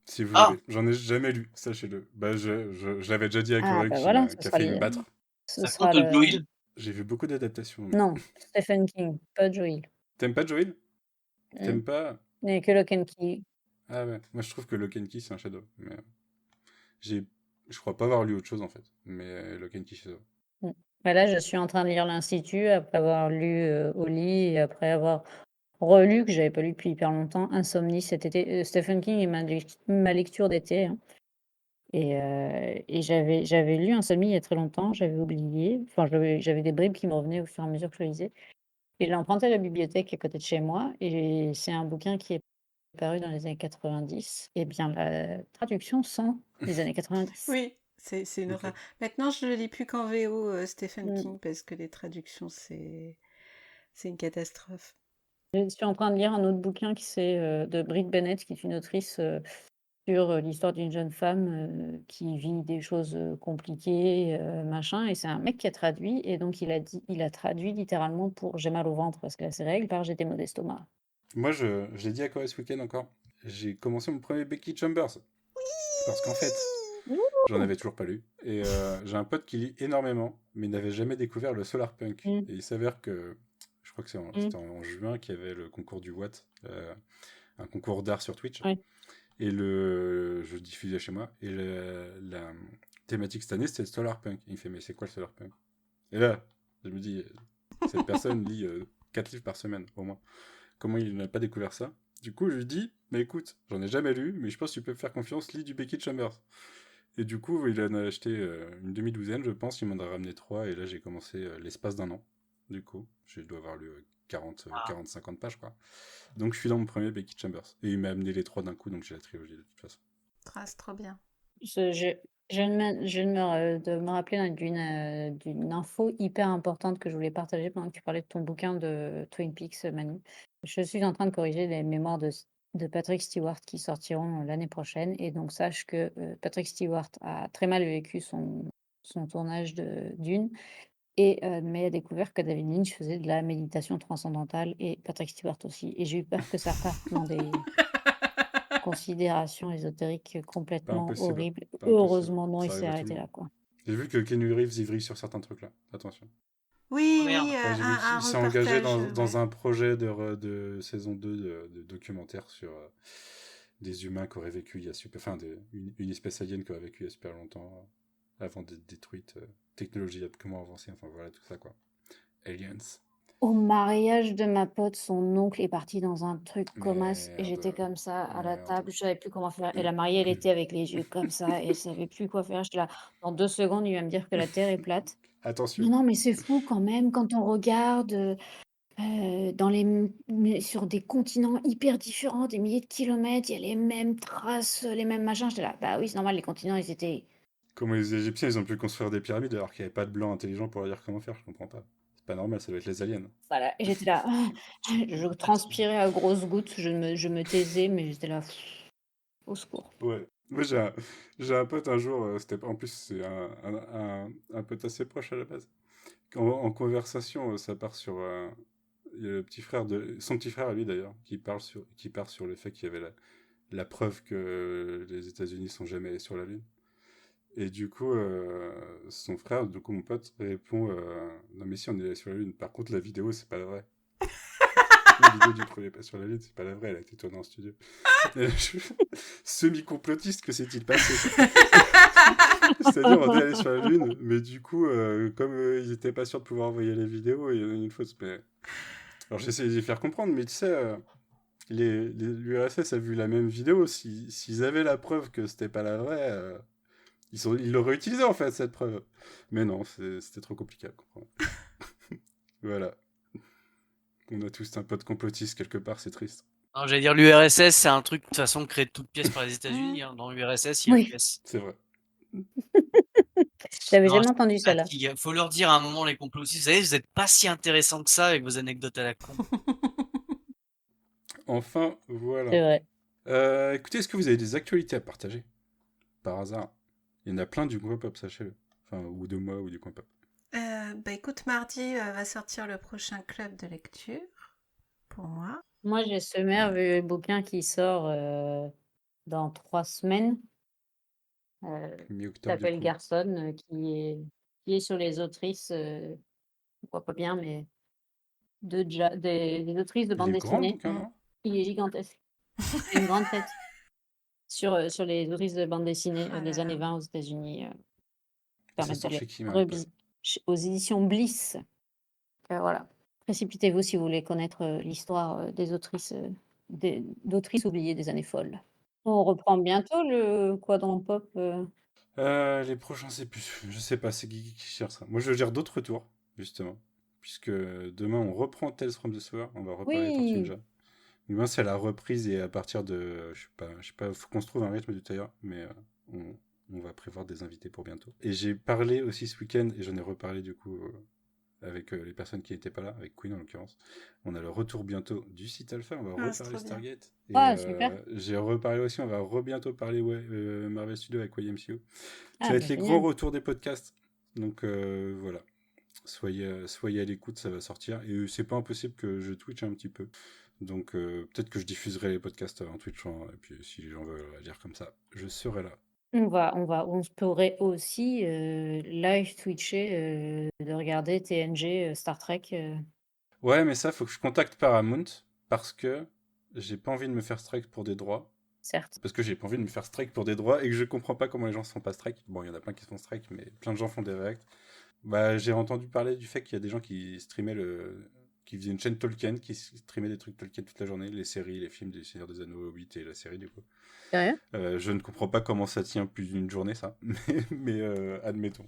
Si vous Ah voulez. J'en ai jamais lu, sachez-le. Bah, je l'avais déjà dit à Ah, Corée bah voilà, ce qui a sera failli me battre. ce Ça sera compte Joel. le... J'ai vu beaucoup d'adaptations. moi. Non, Stephen King, pas Joel. T'aimes pas Joel? Hmm. T'aimes pas? Il n'y a que Lock and Key. Ah ouais. Moi, je trouve que Lock and Key, c'est un shadow. Mais je crois pas avoir lu autre chose, en fait. Mais Lock and Key, c'est ça. Bah là, je suis en train de lire l'Institut, après avoir lu Oli, et après avoir relu, que j'avais pas lu depuis hyper longtemps, Insomnie cet été. Stephen King est ma lecture d'été. Hein. Et j'avais lu Insomnie il y a très longtemps, j'avais oublié. Enfin, j'avais des bribes qui me revenaient au fur et à mesure que je le lisais. Et je l'ai emprunté à la bibliothèque à côté de chez moi. Et c'est un bouquin qui est paru dans les années 90. Et bien, la traduction sent les années 90. Oui, c'est une Ok. horreur. Maintenant, je ne le lis plus qu'en VO, Stephen Mm. King, parce que les traductions, c'est une catastrophe. Je suis en train de lire un autre bouquin de Brit Bennett, qui est une autrice sur l'histoire d'une jeune femme qui vit des choses compliquées, machin. Et c'est un mec qui a traduit. Et donc, il a traduit littéralement pour J'ai mal au ventre parce qu'elle a ses règles par J'ai des maux d'estomac. Moi, je l'ai dit à Corée ce week-end encore. J'ai commencé mon premier Becky Chambers. Parce qu'en fait, j'en avais toujours pas lu. Et j'ai un pote qui lit énormément, mais n'avait jamais découvert le Solarpunk. Mm. Et il s'avère que, je crois que c'était en juin qu'il y avait le concours du Watt, un concours d'art sur Twitch. Ouais. Et je diffusais chez moi. Et la thématique cette année, c'était le Solarpunk. Et il fait, mais c'est quoi le Solarpunk? Et là, je me dis, cette personne lit 4 livres par semaine, au moins. Comment il n'a pas découvert ça? Du coup, je lui dis, mais écoute, j'en ai jamais lu, mais je pense que tu peux me faire confiance, lis du Becky Chambers. Et du coup, il en a acheté une demi-douzaine, je pense, il m'en a ramené 3, et là j'ai commencé l'espace d'un an. Du coup, je dois avoir lu 40-50 pages, quoi. Donc je suis dans mon premier Becky Chambers. Et il m'a amené les 3 d'un coup, donc j'ai la trilogie de toute façon. Ah, c'est trop bien. Je viens de me rappeler d'une info hyper importante que je voulais partager pendant que tu parlais de ton bouquin de Twin Peaks, Manu. Je suis en train de corriger les mémoires de Patrick Stewart qui sortiront l'année prochaine. Et donc, sache que Patrick Stewart a très mal vécu son tournage de Dune, mais a découvert que David Lynch faisait de la méditation transcendantale et Patrick Stewart aussi. Et j'ai eu peur que ça parte dans des considérations ésotériques Pas complètement impossible. horribles. Pas impossible. Heureusement, non, Ça il arrive s'est à tout le arrêté monde. là, quoi. J'ai vu que Keanu Reeves y vrille sur certains trucs là. Attention. Oui, Oh, merde. oui, J'ai vu un qu'il s'est engagé reportage, dans ouais. un projet de saison 2 de documentaire sur des humains qui auraient vécu il y a super... Enfin, une espèce alien qui aurait vécu il y a super longtemps. avant d'être détruite. Technologie comment avancer, enfin voilà tout ça quoi. Aliens. Au mariage de ma pote, son oncle est parti dans un truc comasse et j'étais Merde. comme ça à la Merde. table, je savais plus comment faire. Et la mariée, elle était avec les yeux comme ça et elle savait plus quoi faire. J'étais là, dans 2 secondes, il va me dire que la Terre est plate. Attention. Non, mais c'est fou quand même quand on regarde dans sur des continents hyper différents, des milliers de kilomètres, il y a les mêmes traces, les mêmes machins. J'étais là, bah oui, c'est normal, les continents, ils étaient. Comment les Égyptiens, ils ont pu construire des pyramides alors qu'il n'y avait pas de blanc intelligent pour leur dire comment faire, je comprends pas. C'est pas normal, ça doit être les aliens. Voilà, et j'étais là, je transpirais à grosses gouttes, je me taisais, mais j'étais là, au secours. Ouais. Moi, j'ai un pote un jour, en plus, c'est un pote assez proche à la base. En conversation, ça part sur. Il y a le petit frère son petit frère à lui d'ailleurs, qui part sur le fait qu'il y avait la preuve que les États-Unis sont jamais allés sur la Lune. Et du coup, son frère, du coup mon pote, répond non mais si on est allé sur la Lune, par contre la vidéo c'est pas la vraie. La vidéo du premier pas sur la Lune, c'est pas la vraie, elle a été tournée en studio. Semi-complotiste, que s'est-il passé? C'est-à-dire on est allé sur la Lune, mais du coup, comme ils étaient pas sûrs de pouvoir envoyer les vidéos, il y en a une fausse. Mais... Alors j'essaie de les faire comprendre, mais tu sais, l'URSS a vu la même vidéo, s'ils avaient la preuve que c'était pas la vraie... Ils l'auraient utilisé en fait cette preuve. Mais non, c'était trop compliqué à comprendre. Voilà. On a tous un pote complotiste quelque part, c'est triste. Non, j'allais dire l'URSS, c'est un truc de toute façon créé de toutes pièces par les États-Unis. Hein. Dans l'URSS, il y a Oui. une pièce. C'est vrai. J'avais Non, jamais c'est entendu ça là. fatigue. Faut leur dire à un moment les complotistes, vous savez, vous êtes pas si intéressant que ça avec vos anecdotes à la con. Enfin, C'est voilà. vrai. Écoutez, est-ce que vous avez des actualités à partager? Par hasard. Il y en a plein du coin pop, sachez-le. Enfin, ou de moi, ou du coin pop. Bah écoute, mardi va sortir le prochain club de lecture pour moi. Moi, j'ai ce merveilleux bouquin qui sort dans 3 semaines. Qui Mi-octobre du s'appelle coup. Garçon, qui est sur les autrices, on voit pas bien, mais des autrices de bande Il est grand le dessinée. bouquin, non? Il est gigantesque. Il a une grande tête. Sur les autrices de bande dessinée Ah des là années là. 20 aux États-Unis. Ça Permettre de sort les chez qui, Marie-Paul? aux éditions Bliss. Voilà. Précipitez-vous si vous voulez connaître l'histoire des autrices, d'autrices oubliées des années folles. On reprend bientôt le Quadrant Pop. Les prochains, c'est plus. Je sais pas, c'est qui gère ça. Moi, je gère d'autres retours, justement. Puisque demain, on reprend Tales from the Sewer. On va reparler de Tortue Oui. Ninja. Demain, c'est la reprise et à partir de. Je sais pas, faut qu'on se trouve un rythme du tailleur, mais on va prévoir des invités pour bientôt. Et j'ai parlé aussi ce week-end, et j'en ai reparlé du coup avec les personnes qui n'étaient pas là, avec Queen en l'occurrence. On a le retour bientôt du site Alpha, on va Ah, c'est reparler trop bien. Stargate. Et Ah, super. j'ai reparlé aussi, on va bientôt parler Marvel Studios avec YMCU. Ah, Ça va bah, être les génial. gros retours des podcasts. Donc voilà. Soyez à l'écoute, ça va sortir. Et c'est pas impossible que je Twitch un petit peu. Donc peut-être que je diffuserai les podcasts en Twitch. Et puis si les gens veulent lire comme ça, je serai là. On pourrait aussi live twitcher de regarder TNG Star Trek. Ouais, mais ça, faut que je contacte Paramount parce que j'ai pas envie de me faire strike pour des droits. Certes. Parce que j'ai pas envie de me faire strike pour des droits et que je comprends pas comment les gens se font pas strike. Bon, il y en a plein qui se font strike, mais plein de gens font des reacts. Bah, j'ai entendu parler du fait qu'il y a des gens qui streamaient qui faisaient une chaîne Tolkien, qui streamaient des trucs Tolkien toute la journée, les séries, les films des Seigneurs des Anneaux, Hobbit et la série du coup. Sérieux? Je ne comprends pas comment ça tient plus d'une journée ça, mais admettons.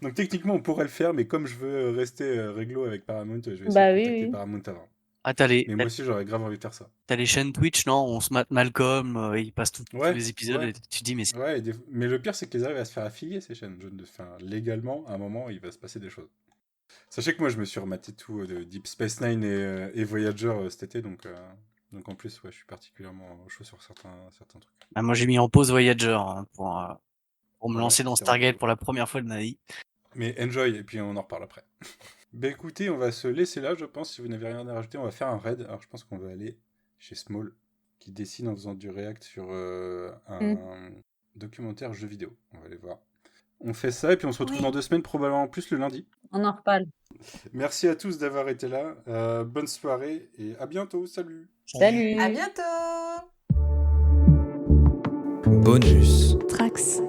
Donc techniquement on pourrait le faire, mais comme je veux rester réglo avec Paramount, je vais essayer Bah de oui, contacter oui. Paramount avant. Ah, Mais moi aussi j'aurais grave envie de faire ça. t'as les chaînes Twitch, non? On se mate Malcolm, il passe tous Ouais, les épisodes ouais. et tu te dis, mais c'est- Ouais, mais le pire c'est qu'ils arrivent à se faire affilier ces chaînes. Enfin, légalement, à un moment, il va se passer des choses. Sachez que moi je me suis rematé tout de Deep Space Nine et Voyager cet été, donc en plus ouais, je suis particulièrement chaud sur certains trucs. Ah, moi j'ai mis en pause Voyager hein, pour me Voilà, lancer dans c'est Stargate repos. pour la première fois de ma vie. Mais enjoy, et puis on en reparle après. Bah écoutez, on va se laisser là, je pense. Si vous n'avez rien à rajouter, on va faire un raid. Alors je pense qu'on va aller chez Small, qui dessine en faisant du react sur un documentaire jeu vidéo. On va aller voir. On fait ça, et puis on se retrouve Oui. dans 2 semaines, probablement en plus le lundi. On en reparle. Merci à tous d'avoir été là. Bonne soirée, et à bientôt. Salut! Salut. À bientôt. Bonus. Trax.